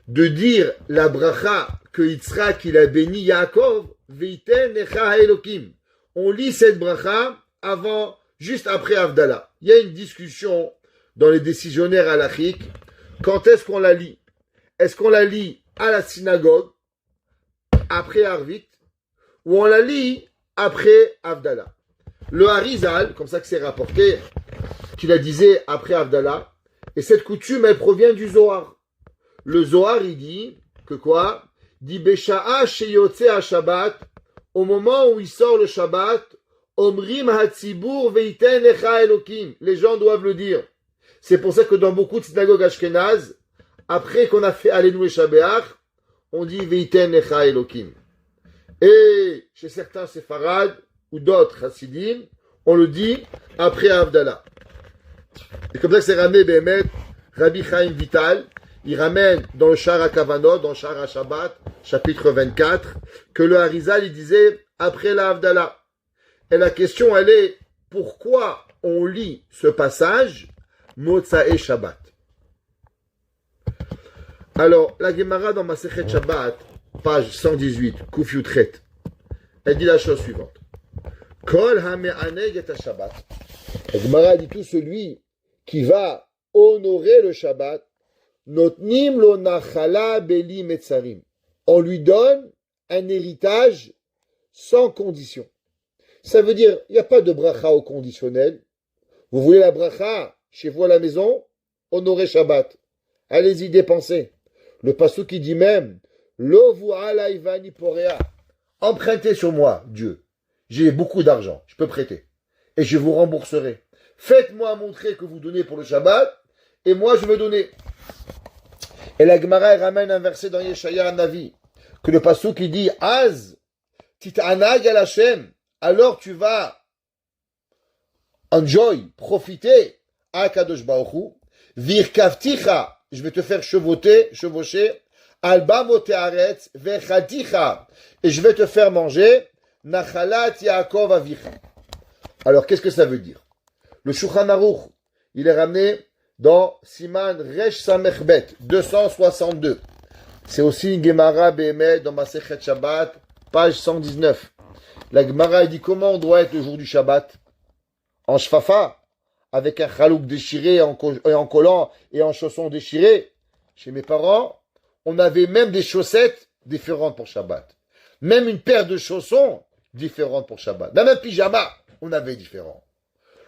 S1: de dire la bracha que Yitzhak il a béni Yaakov, Veiten Necha Elokim. On lit cette bracha avant, juste après Havdalah. Il y a une discussion dans les décisionnaires halachiques. Quand est-ce qu'on la lit? Est-ce qu'on la lit à la synagogue, après Arvit, ou on la lit après Havdalah? Le Harizal, comme ça que c'est rapporté, qu'il la disait après Havdalah, et cette coutume, elle provient du Zohar. Le Zohar, il dit que quoi? Dit Besha'a sheyotze ha-Shabbat, au moment où il sort le Shabbat, Omrim ha-Tzibur veiten lecha Elokim. Les gens doivent le dire. C'est pour ça que dans beaucoup de synagogues ashkénazes, après qu'on a fait Aleinu et Shabbat, on dit veiten lecha Elokim. Et chez certains séfarades ou d'autres chassidim, on le dit après Havdalah. Et comme ça que c'est ramené Béhémet, Rabbi Chaim Vital, il ramène dans le Shar HaKavanot, dans le Shar HaShabbat, chapitre 24, que le Harizal, il disait après la Havdalah. Et la question, elle est, pourquoi on lit ce passage, Motzae Shabbat? Alors, la Gemara dans Masechet Shabbat, page 118, Kuf Yutret, elle dit la chose suivante. Kol ha-me'aneg et ha-Shabbat. La Gemara dit tout celui qui va honorer le Shabbat, Notnim lo nachala beli metzarim. On lui donne un héritage sans condition. Ça veut dire, il n'y a pas de bracha au conditionnel. Vous voulez la bracha chez vous à la maison? Honorez Shabbat. Allez-y, dépensez. Le pasuk qui dit même, Lo vu'ala ivani porea. Empruntez sur moi, Dieu. J'ai beaucoup d'argent, je peux prêter. Et je vous rembourserai. Faites-moi montrer que vous donnez pour le Shabbat, et moi je veux donner. Et la Gemara ramène un verset dans Yeshaya Navi, que le pasuk qui dit Az tit'anag al Hashem, alors tu vas enjoy, profiter à Kadosh Baruch Hu, virkavticha, je vais te faire chevaucher, alba mote aretz, vechaticha, et je vais te faire manger, nachalat Yaakov avicha. Alors qu'est-ce que ça veut dire? Le Shulchan Aruch, il est ramené dans Siman Resh Samechbet 262. C'est aussi une Gemara Bémet dans Masechet Shabbat, page 119. La Gemara dit comment on doit être le jour du Shabbat. En shfafa, avec un chalouk déchiré, en collant et en chaussons déchirés. Chez mes parents, on avait même des chaussettes différentes pour Shabbat. Même une paire de chaussons différentes pour Shabbat. Même un pyjama, on avait différent.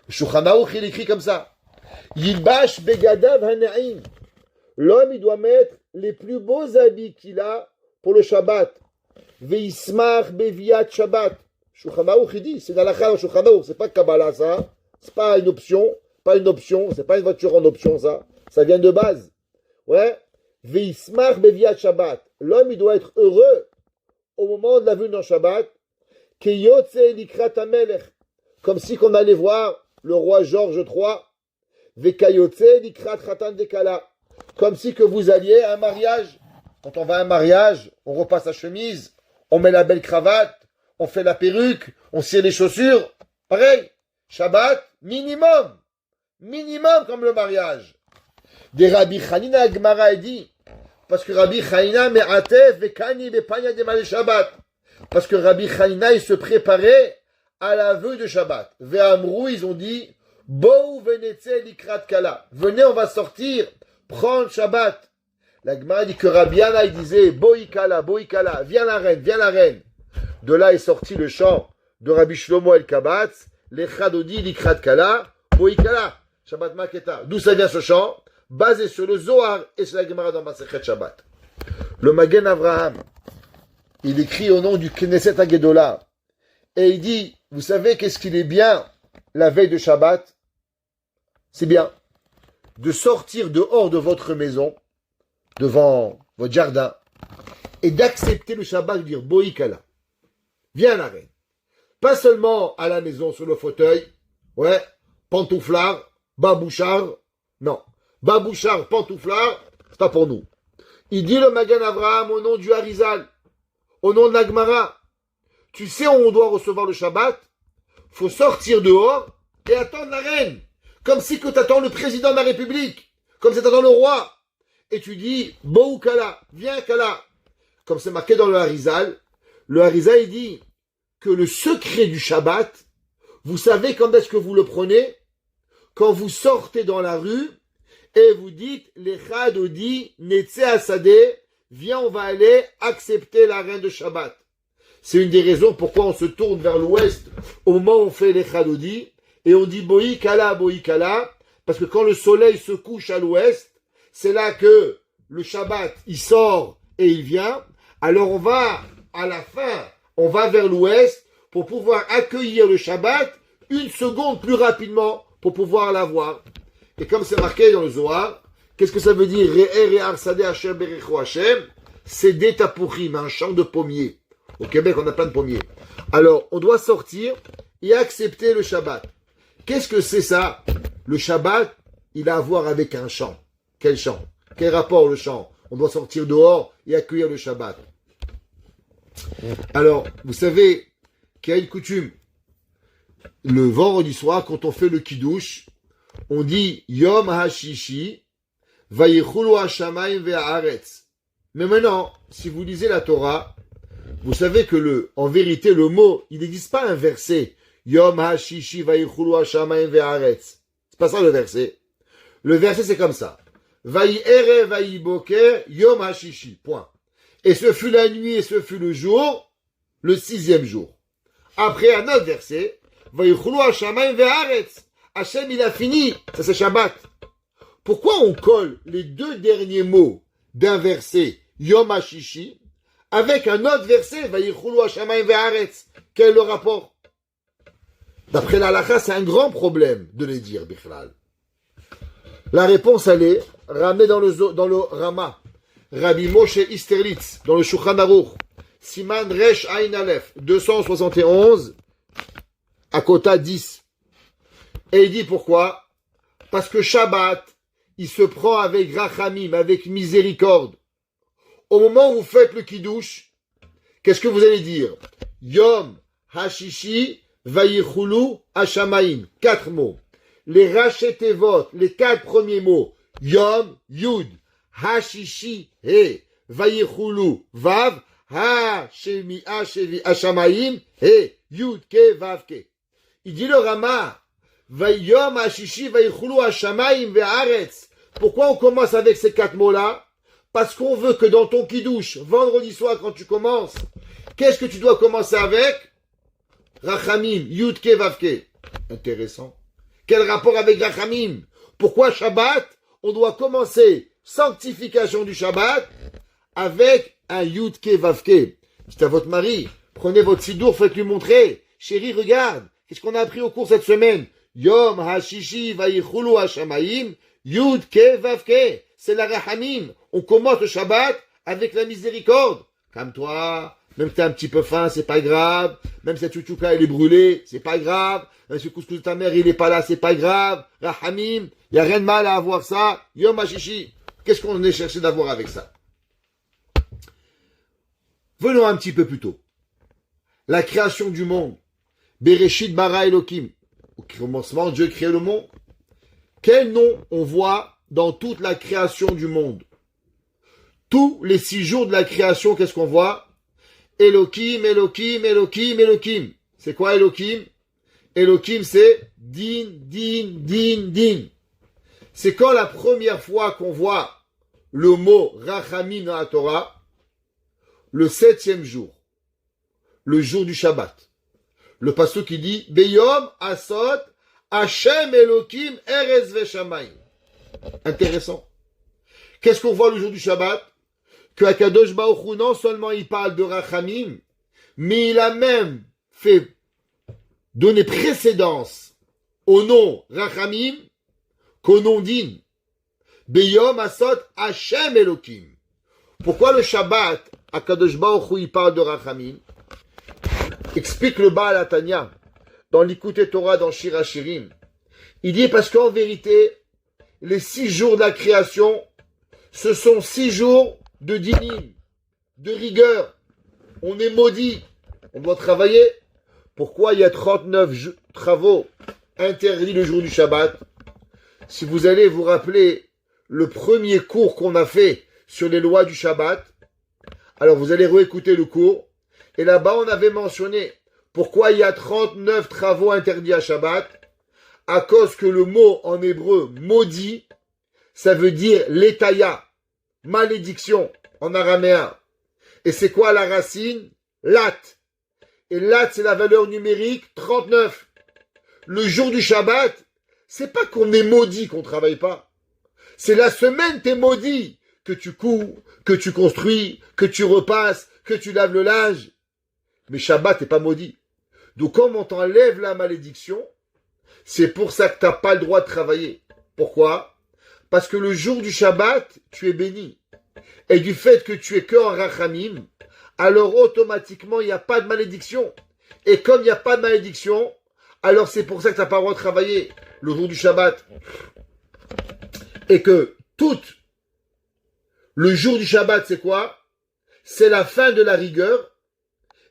S1: Le Shulchan Aruch, il écrit comme ça. Yilbash begadav hanaim. L'homme, il doit mettre les plus beaux habits qu'il a pour le Shabbat. Veismach beviat Shabbat. Shulchan Aruch, il dit, c'est dans la Chal Shulchan Aruch, c'est pas Kabbalah, ça. C'est pas une option, c'est pas une voiture en option, ça. Ça vient de base. Ouais. Veismach beviat Shabbat. L'homme, il doit être heureux au moment de la vue dans Shabbat. Keyotze likrat hamelech. Comme si qu'on allait voir le roi Georges III. Vekayotze likrat chatan dekala. Comme si que vous alliez à un mariage. Quand on va à un mariage, on repasse sa chemise, on met la belle cravate, on fait la perruque, on cire les chaussures. Pareil. Shabbat, minimum comme le mariage. Des Rabbi Chanina Gemara dit, parce que Rabbi Chanina me'atef vekani bepanya de mal Shabbat. Parce que Rabbi Chanina, il se préparait à la vue de Shabbat. Ve'amrou, ils ont dit, Bou venetse likrat kala. Venez, on va sortir, prendre Shabbat. La Gemara dit que Rabbi Yana, il disait, Boikala, viens la reine. De là est sorti le chant de Rabbi Shlomo El Kabatz, Lechadodi likrat kala, Boikala, Shabbat Maketa. D'où ça vient ce chant? Basé sur le Zohar et sur la Gemara dans Masechet Shabbat. Le Magen Avraham, il écrit au nom du Knesset Hagedolah, et il dit, vous savez qu'est-ce qu'il est bien la veille de Shabbat? C'est bien de sortir dehors de votre maison, devant votre jardin, et d'accepter le Shabbat, de dire, Boikala, viens la reine. Pas seulement à la maison, sur le fauteuil, ouais, pantouflard, babouchard, non. Babouchard, pantouflard, c'est pas pour nous. Il dit le Magen Avraham au nom du Harizal, au nom de la Gemara. Tu sais où on doit recevoir le Shabbat? Faut sortir dehors et attendre la reine. Comme si que tu attends le président de la République. Comme si tu attends le roi. Et tu dis, Bou Kala, viens Kala. Comme c'est marqué dans le Harizal il dit que le secret du Shabbat, vous savez quand est-ce que vous le prenez? Quand vous sortez dans la rue et vous dites, l'Echad dit, Netse Asadeh, viens, on va aller accepter la reine de Shabbat. C'est une des raisons pourquoi on se tourne vers l'ouest au moment où on fait l'Echad et on dit Boikala, parce que quand le soleil se couche à l'ouest, c'est là que le Shabbat, il sort et il vient. Alors on va, à la fin, on va vers l'ouest pour pouvoir accueillir le Shabbat une seconde plus rapidement pour pouvoir l'avoir. Et comme c'est marqué dans le Zohar, qu'est-ce que ça veut dire? C'est des tapouchim, un champ de pommiers. Au Québec, on a plein de pommiers. Alors, on doit sortir et accepter le Shabbat. Qu'est-ce que c'est ça? Le Shabbat, il a à voir avec un champ. Quel champ? Quel rapport le champ? On doit sortir dehors et accueillir le Shabbat. Alors, vous savez qu'il y a une coutume. Le vendredi soir, quand on fait le kiddush, on dit Yom HaShishi, Vayichulu HaShamayim ve'Haaretz. Mais maintenant, si vous lisez la Torah, vous savez que en vérité, le mot, il n'existe pas un verset. Yom HaShishi, Vayichulu HaShamayim ve'Haaretz. C'est pas ça le verset. Le verset, c'est comme ça. Vayi'ere Vayiboker, Yom HaShishi. Point. Et ce fut la nuit et ce fut le jour, le 6e jour. Après un autre verset, Vayichulu HaShamayim ve'Haaretz. Hachem, il a fini. Ça, c'est Shabbat. Pourquoi on colle les deux derniers mots d'un verset, Yom HaShishi, avec un autre verset, Vayichulu HaShamayim ve'Haaretz? Quel est le rapport? D'après la halakha, c'est un grand problème de les dire, Bichlal. La réponse, elle est ramenée dans le Rama. Rabbi Moshe Isterlitz, dans le Shulchan Aruch, Siman Resh Ain Aleph, 271, à Kota 10. Et il dit pourquoi? Parce que Shabbat, il se prend avec Rachamim, avec miséricorde. Au moment où vous faites le Kiddush, qu'est-ce que vous allez dire? Yom HaShishi Vayichulu HaShamayim. 4 mots. Les Rachetevot, les 4 premiers mots. Yom, Yud, HaShishi, He, vayichulu, vav, ha-shemi, ha-shevi, ha-shamayim, et yud, ke, vav, ke. Il dit le Rama, vayom, ha-shishi, vayichulu, ha-shamayim, ve-haaretz. Pourquoi on commence avec ces 4 mots-là? Parce qu'on veut que dans ton kiddush, vendredi soir, quand tu commences, qu'est-ce que tu dois commencer avec? Rachamim, Yud Ke Vav Ke. Intéressant. Quel rapport avec Rachamim? Pourquoi Shabbat? On doit commencer sanctification du Shabbat avec un Yud Ke Vav Ke. Dites à votre mari, prenez votre sidour, faites-lui montrer. Chérie, regarde, qu'est-ce qu'on a appris au cours cette semaine? Yom HaShishi Vayichulu HaShamayim, Yud Ke Vav Ke. C'est la Rachamim. On commence le Shabbat avec la miséricorde. Calme-toi. Même si t'es un petit peu faim, c'est pas grave. Même si la tchouchouka, elle est brûlée, c'est pas grave. Même si le couscous de ta mère, il est pas là, c'est pas grave. Rachamim, y a rien de mal à avoir ça. Yom HaShishi. Qu'est-ce qu'on est cherché d'avoir avec ça? Venons un petit peu plus tôt. La création du monde. Bereshit bara Elokim. Au commencement, Dieu crée le monde. Quel nom on voit dans toute la création du monde? Tous les 6 jours de la création, qu'est-ce qu'on voit? Elokim, Elokim, Elokim, Elokim. C'est quoi Elokim? Elokim, c'est din, din, din, din. C'est quand la première fois qu'on voit le mot Rachamim dans la Torah? Le 7e jour. Le jour du Shabbat. Le pasuk qui dit Beyom Asot Hashem Elokim Erez Veshamayim. Intéressant. Qu'est-ce qu'on voit le jour du Shabbat? Que Akadosh Baruch Hu, non seulement il parle de Rachamim, mais il a même fait donner précédence au nom Rachamim qu'au nom Din. Beyom Asot Hashem Elokim. Pourquoi le Shabbat, Akadosh Baruch Hu, il parle de Rachamim? Explique le Baal Atanya dans l'Ikouté Torah dans Shir HaShirim. Il dit parce qu'en vérité, les 6 jours de la création, ce sont 6 jours de dinim, de rigueur. On est maudit. On doit travailler. Pourquoi il y a 39 travaux interdits le jour du Shabbat? Si vous allez vous rappeler le premier cours qu'on a fait sur les lois du Shabbat, alors vous allez réécouter le cours. Et là-bas, on avait mentionné pourquoi il y a 39 travaux interdits à Shabbat. À cause que le mot en hébreu maudit, ça veut dire l'étaya, malédiction en araméen. Et c'est quoi la racine? Lat. Et lat, c'est la valeur numérique 39. Le jour du Shabbat, c'est pas qu'on est maudit qu'on travaille pas. C'est la semaine t'es maudit, que tu couds, que tu construis, que tu repasses, que tu laves le linge. Mais Shabbat t'es pas maudit. Donc comme on t'enlève la malédiction, c'est pour ça que t'as pas le droit de travailler. Pourquoi? Parce que le jour du Shabbat, tu es béni. Et du fait que tu es que en Rachamim, alors automatiquement, il n'y a pas de malédiction. Et comme il n'y a pas de malédiction, alors c'est pour ça que tu n'as pas le droit de travailler le jour du Shabbat. Et que le jour du Shabbat, c'est quoi? C'est la fin de la rigueur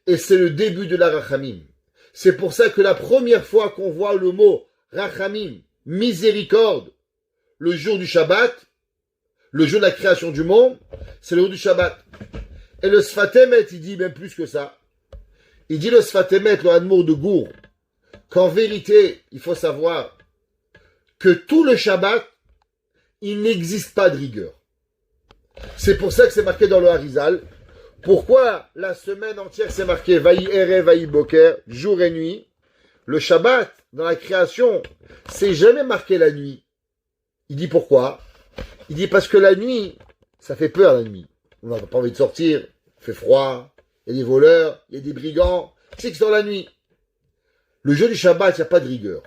S1: et c'est le début de la Rachamim. C'est pour ça que la première fois qu'on voit le mot Rachamim, miséricorde, le jour du Shabbat, le jour de la création du monde, c'est le jour du Shabbat. Et le Sfatemet, il dit même plus que ça. Il dit le Sfatemet, le Admour de Gour, qu'en vérité, il faut savoir que tout le Shabbat, il n'existe pas de rigueur. C'est pour ça que c'est marqué dans le Harizal. Pourquoi la semaine entière c'est marqué Vaï Ere, Vaï Boker, jour et nuit? Le Shabbat, dans la création, c'est jamais marqué la nuit. Il dit pourquoi? Il dit parce que la nuit, ça fait peur la nuit. On n'a pas envie de sortir, il fait froid, il y a des voleurs, il y a des brigands. C'est que c'est dans la nuit. Le jour du Shabbat, il n'y a pas de rigueur.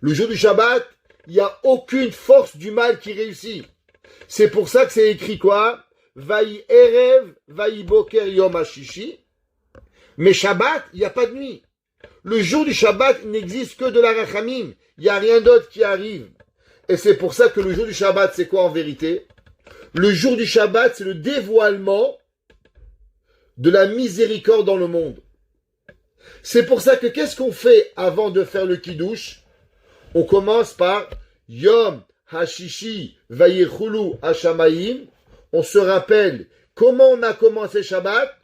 S1: Le jour du Shabbat, il n'y a aucune force du mal qui réussit. C'est pour ça que c'est écrit quoi? Vaï Erev, Vaï Boker Yom HaShishi. Mais Shabbat, il n'y a pas de nuit. Le jour du Shabbat, il n'existe que de la Rachamim. Il n'y a rien d'autre qui arrive. Et c'est pour ça que le jour du Shabbat, c'est quoi en vérité? Le jour du Shabbat, c'est le dévoilement de la miséricorde dans le monde. C'est pour ça que qu'est-ce qu'on fait avant de faire le Kiddush? On commence par Yom HaShishi Vayichulu Hashamayim. On se rappelle Comment on a commencé Shabbat?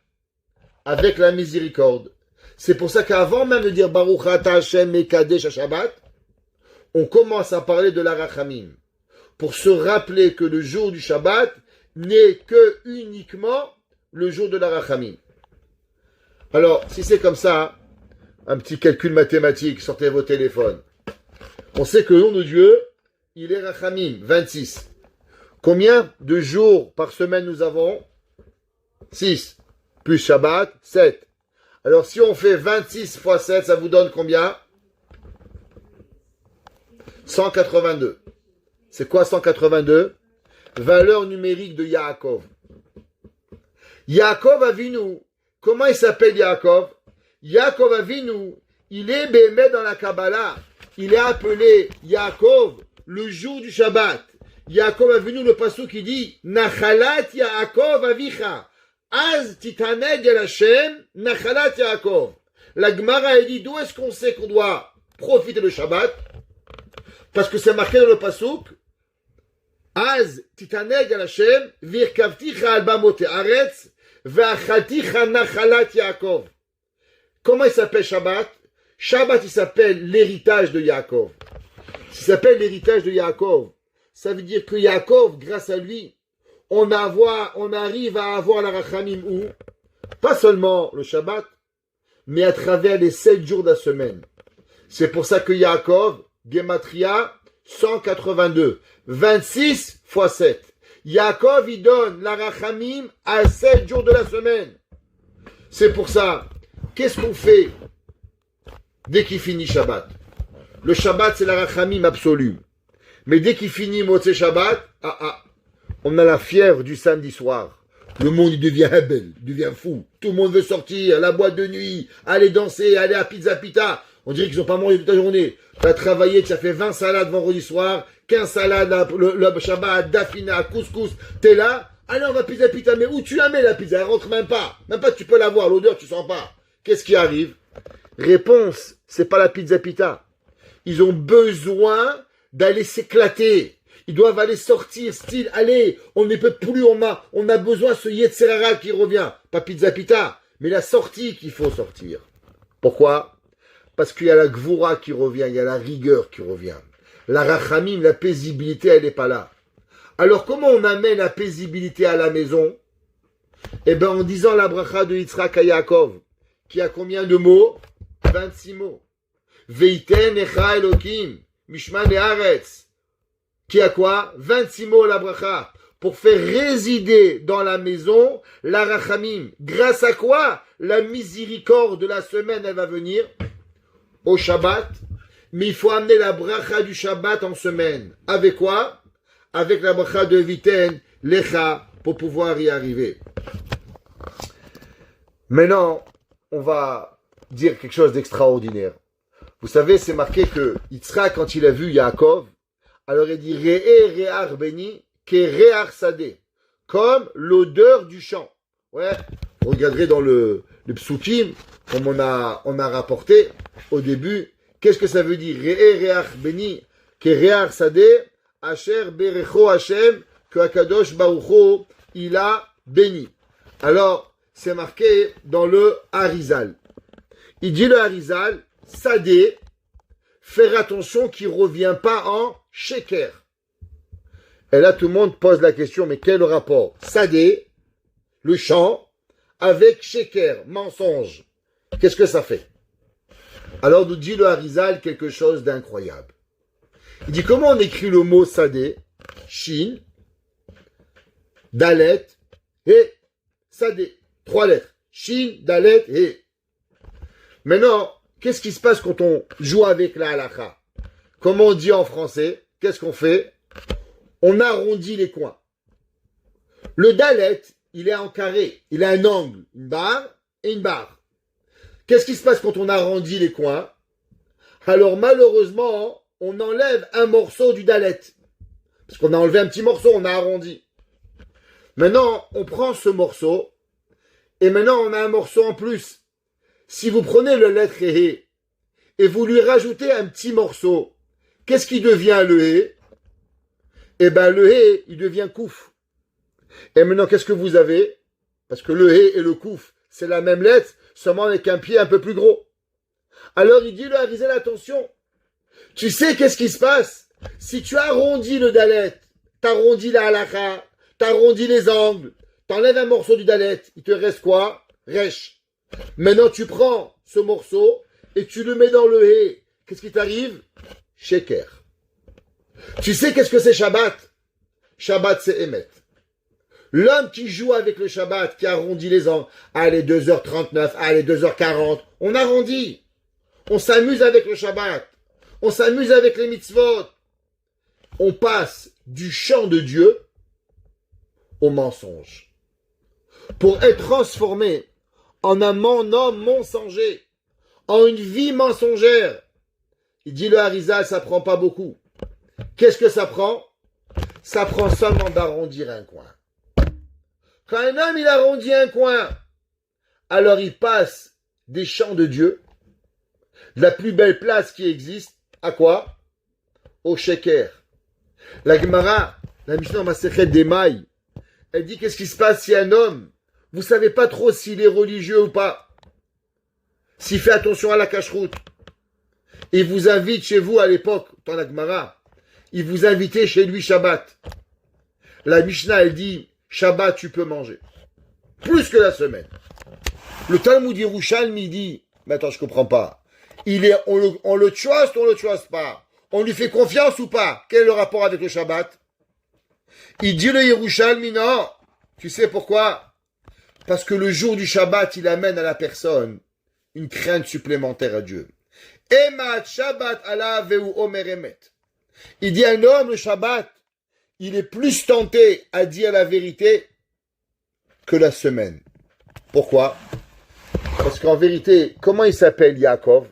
S1: Avec la miséricorde. C'est pour ça qu'avant même de dire Baruch Ata Hashem Mekadesh Shabbat, on commence à parler de la Rachamim. Pour se rappeler que le jour du Shabbat n'est que uniquement le jour de la Rachamim. Alors, si c'est comme ça, un petit calcul mathématique, sortez vos téléphones. On sait que le nom de Dieu, il est Rachamim, 26. Combien de jours par semaine nous avons? 6. Plus Shabbat, 7. Alors si on fait 26 fois 7, ça vous donne combien? 182. C'est quoi 182? Valeur numérique de Yaakov. Yaakov Avinu. Comment il s'appelle Yaakov? Yaakov Avinu, il est bémé dans la Kabbalah. Il est appelé Yaakov le jour du Shabbat. Yaakov Avinu, le passage qui dit Nachalat Yaakov Avicha. Az titaneg el Hashem Nachalat Yaakov. La Gemara a dit d'où est-ce qu'on sait qu'on doit profiter le Shabbat? Parce que c'est marqué dans le pasuk Az titaneg el Hashem virkavticha al bamote aretz ve'achalticha Nachalat Yaakov. Comment il s'appelle Shabbat? Shabbat, il s'appelle l'héritage de Yaakov. Il s'appelle l'héritage de Yaakov. Ça veut dire que Yaakov, grâce à lui, on arrive à avoir la Rachamim où? Pas seulement le Shabbat, mais à travers les 7 jours de la semaine. C'est pour ça que Yaakov, Gematria, 182. 26 fois 7. Yaakov, il donne la Rachamim à 7 jours de la semaine. C'est pour ça, qu'est-ce qu'on fait dès qu'il finit Shabbat? Le Shabbat, c'est la Rachamim absolue. Mais dès qu'il finit Motzei Shabbat, on a la fièvre du samedi soir. Le monde, il devient rebelle, il devient fou. Tout le monde veut sortir, la boîte de nuit, aller danser, aller à Pizza Pita. On dirait qu'ils n'ont pas mangé toute la journée. Tu as travaillé, tu as fait 20 salades vendredi soir, 15 salades le Shabbat, Dafina, couscous. T'es là, allez, on va Pizza Pita. Mais où tu la mets, la pizza? Elle rentre même pas. Même pas, tu peux la voir, l'odeur, tu sens pas. Qu'est-ce qui arrive? Réponse, c'est pas la Pizza Pita. Ils ont besoin d'aller s'éclater. Ils doivent aller sortir, style, allez, on ne peut plus, on a besoin de ce Yetzerara qui revient. Pas Pizza Pita, mais la sortie qu'il faut sortir. Pourquoi? Parce qu'il y a la Gvura qui revient, il y a la rigueur qui revient. La Rachamim, la paisibilité, elle n'est pas là. Alors comment on amène la paisibilité à la maison? Eh bien en disant la bracha de Yitzhak à Yaakov, qui a combien de mots? 26 mots. Veiten echa Elokim, Mishman Haaretz. Qui a quoi? 26 mots la bracha. Pour faire résider dans la maison la rachamim. Grâce à quoi? La miséricorde de la semaine, elle va venir au Shabbat. Mais il faut amener la bracha du Shabbat en semaine. Avec quoi? Avec la bracha de Viten, Lecha, pour pouvoir y arriver. Maintenant, on va dire quelque chose d'extraordinaire. Vous savez, c'est marqué que Yitzhak, quand il a vu Yaakov, alors il dit Re'e re'ar beni ke re'ar sadeh, comme l'odeur du champ. Ouais, vous regarderez dans le psukim, comme on a rapporté au début, qu'est-ce que ça veut dire? Re'e re'ar beni ke re'ar sadeh, asher berecho Hashem, que Akadosh Baruch Hu, il a béni. Alors, c'est marqué dans le Harizal. Il dit le Harizal, Sadeh, faire attention qu'il ne revient pas en sheker. Et là, tout le monde pose la question, mais quel rapport? Sadeh, le chant, avec sheker, mensonge. Qu'est-ce que ça fait? Alors, nous dit le Harizal quelque chose d'incroyable. Il dit, comment on écrit le mot Sadeh? Shin, Dalet, et Sadeh. 3 lettres. Shin, Dalet, et. Maintenant, qu'est-ce qui se passe quand on joue avec la halakha? Comme on dit en français, qu'est-ce qu'on fait? On arrondit les coins. Le dalet, il est en carré. Il a un angle, une barre et une barre. Qu'est-ce qui se passe quand on arrondit les coins? Alors malheureusement, on enlève un morceau du dalet. Parce qu'on a enlevé un petit morceau, on a arrondi. Maintenant, on prend ce morceau et maintenant on a un morceau en plus. Si vous prenez le lettre He et vous lui rajoutez un petit morceau, qu'est-ce qui devient le He? Eh bien, le He, il devient Kouf. Et maintenant, qu'est-ce que vous avez? Parce que le hé et le kouf, c'est la même lettre, seulement avec un pied un peu plus gros. Alors il dit le Harizal, attention, tu sais qu'est-ce qui se passe? Si tu arrondis le dalet, t'arrondis la halakha, t'arrondis les angles, t'enlèves un morceau du dalet, il te reste quoi? Resh. Maintenant tu prends ce morceau et tu le mets dans le hé. Qu'est-ce qui t'arrive? Sheker. Tu sais qu'est-ce que c'est Shabbat? Shabbat c'est Emet. L'homme qui joue avec le Shabbat, qui arrondit les angles, allez 2h39, allez 2h40, on arrondit. On s'amuse avec le Shabbat. On s'amuse avec les mitzvot. On passe du chant de Dieu au mensonge. Pour être transformé en un homme mensonger, en une vie mensongère. Il dit le Harizal, ça prend pas beaucoup. Qu'est-ce que ça prend? Ça prend seulement d'arrondir un coin. Quand un homme il arrondit un coin, alors il passe des chants de Dieu, de la plus belle place qui existe, à quoi? Au sheker. La Gemara, la Mishnah Masechet d'Emaï, elle dit qu'est-ce qui se passe si un homme, vous savez pas trop s'il est religieux ou pas, s'il fait attention à la cacheroute, il vous invite chez vous à l'époque, dans la Gemara, il vous invitait chez lui Shabbat. La Mishnah, elle dit, Shabbat, tu peux manger. Plus que la semaine. Le Talmud Yerushalmi dit, mais attends, je comprends pas. On le trust ou on le trust pas? On lui fait confiance ou pas? Quel est le rapport avec le Shabbat? Il dit le Yerushalmi, non. Tu sais pourquoi? Parce que le jour du Shabbat, il amène à la personne une crainte supplémentaire à Dieu. Emat Shabbat ala veu omer emet. Il dit un homme, le Shabbat, il est plus tenté à dire la vérité que la semaine. Pourquoi? Parce qu'en vérité, comment il s'appelle Yaakov?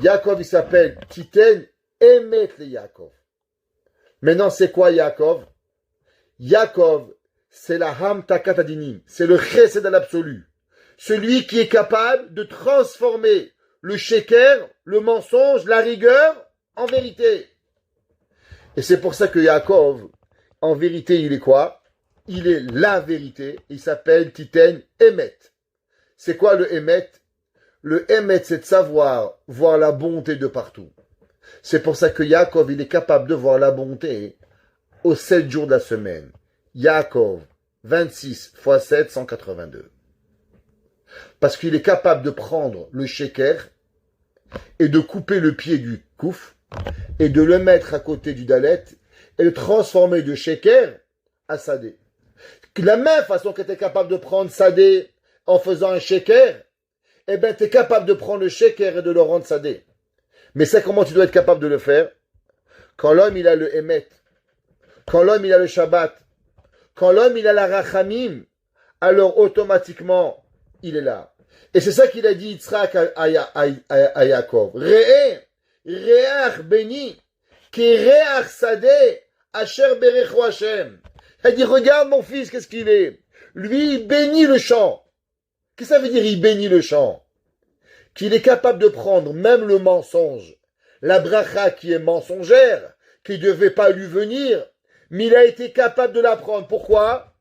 S1: Yaakov, il s'appelle Titen Emet le Yaakov. Maintenant, c'est quoi Yaakov? Yaakov, c'est la Ham Takat Adinim. C'est le Chesed à l'absolu. Celui qui est capable de transformer le sheker, le mensonge, la rigueur, en vérité. Et c'est pour ça que Yaakov, en vérité, il est quoi? Il est la vérité. Il s'appelle Titen Emet. C'est quoi le Emet? Le Emet, c'est de savoir voir la bonté de partout. C'est pour ça que Yaakov, il est capable de voir la bonté aux 7 jours de la semaine. Yaakov, 26 x 7, 182. Parce qu'il est capable de prendre le sheker et de couper le pied du kouf et de le mettre à côté du dalet et de transformer de sheker à sadé. De la même façon que tu es capable de prendre sadé en faisant un sheker, eh bien tu es capable de prendre le sheker et de le rendre sadé. Mais c'est comment tu dois être capable de le faire? Quand l'homme il a le émet, quand l'homme il a le Shabbat, quand l'homme il a la rachamim, alors automatiquement il est là. Et c'est ça qu'il a dit Yitzhak à Yaakov. Re'ach beni, ki re'ach sadeh, asher berechu Hashem. Il a dit, regarde mon fils, qu'est-ce qu'il est? Lui, il bénit le champ. Qu'est-ce que ça veut dire, il bénit le champ? Qu'il est capable de prendre même le mensonge, la bracha qui est mensongère, qui ne devait pas lui venir, mais il a été capable de la prendre. Pourquoi?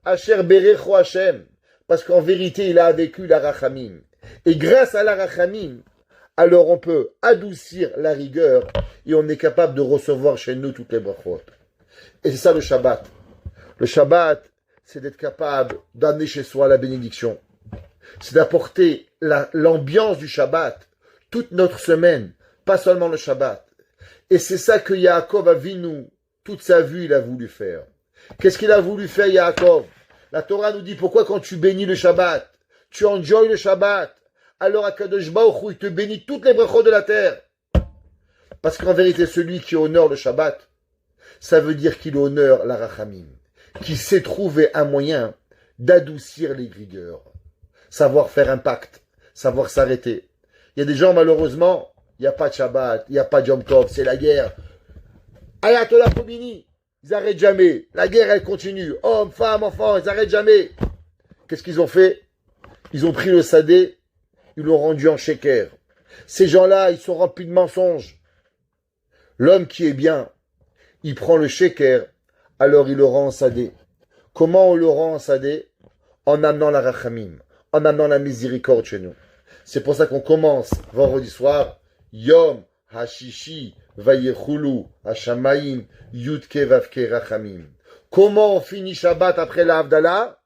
S1: Asher berechu Hashem. Parce qu'en vérité, il a vécu la rachamim. Et grâce à la rachamim, alors on peut adoucir la rigueur et on est capable de recevoir chez nous toutes les brachot. Et c'est ça le Shabbat. Le Shabbat, c'est d'être capable d'amener chez soi la bénédiction. C'est d'apporter l'ambiance du Shabbat toute notre semaine, pas seulement le Shabbat. Et c'est ça que Yaakov Avinu, toute sa vie, il a voulu faire. Qu'est-ce qu'il a voulu faire, Yaakov? La Torah nous dit pourquoi quand tu bénis le Shabbat, tu enjoys le Shabbat, alors Akadosh Baruch Hu, il te bénit toutes les brachot de la terre. Parce qu'en vérité, celui qui honore le Shabbat, ça veut dire qu'il honore la rachamim, qu'il sait trouver un moyen d'adoucir les rigueurs, savoir faire un pacte, savoir s'arrêter. Il y a des gens, malheureusement, il n'y a pas de Shabbat, il n'y a pas de Yom Tov, c'est la guerre. Ayatollah Khomeini, ils n'arrêtent jamais. La guerre, elle continue. Hommes, femmes, enfants, ils n'arrêtent jamais. Qu'est-ce qu'ils ont fait? Ils ont pris le sadé, ils l'ont rendu en sheker. Ces gens-là, ils sont remplis de mensonges. L'homme qui est bien, il prend le sheker, alors il le rend en sadé. Comment on le rend en sadé? en amenant la rachamim, en amenant la miséricorde chez nous. C'est pour ça qu'on commence vendredi soir, Yom Hashishi Vayechulu Hashamaim Yudke Vavke Rachamim. Comment on finit Shabbat après la Havdalah?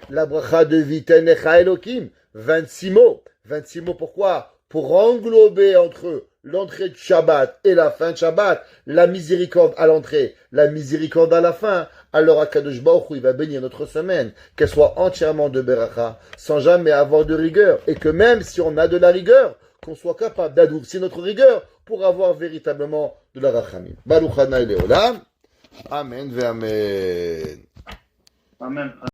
S1: La bracha de Vitenecha Elokim, 26 mots. 26 mots pourquoi? Pour englober entre l'entrée du Shabbat et la fin de Shabbat, la miséricorde à l'entrée, la miséricorde à la fin. Alors Akadosh Baruch Hu, il va bénir notre semaine, qu'elle soit entièrement de beracha, sans jamais avoir de rigueur. Et que même si on a de la rigueur, qu'on soit capable d'adoucir notre rigueur pour avoir véritablement de la rachamim. Baruch Hanai Leolam. Amen ve Amen.
S2: Amen.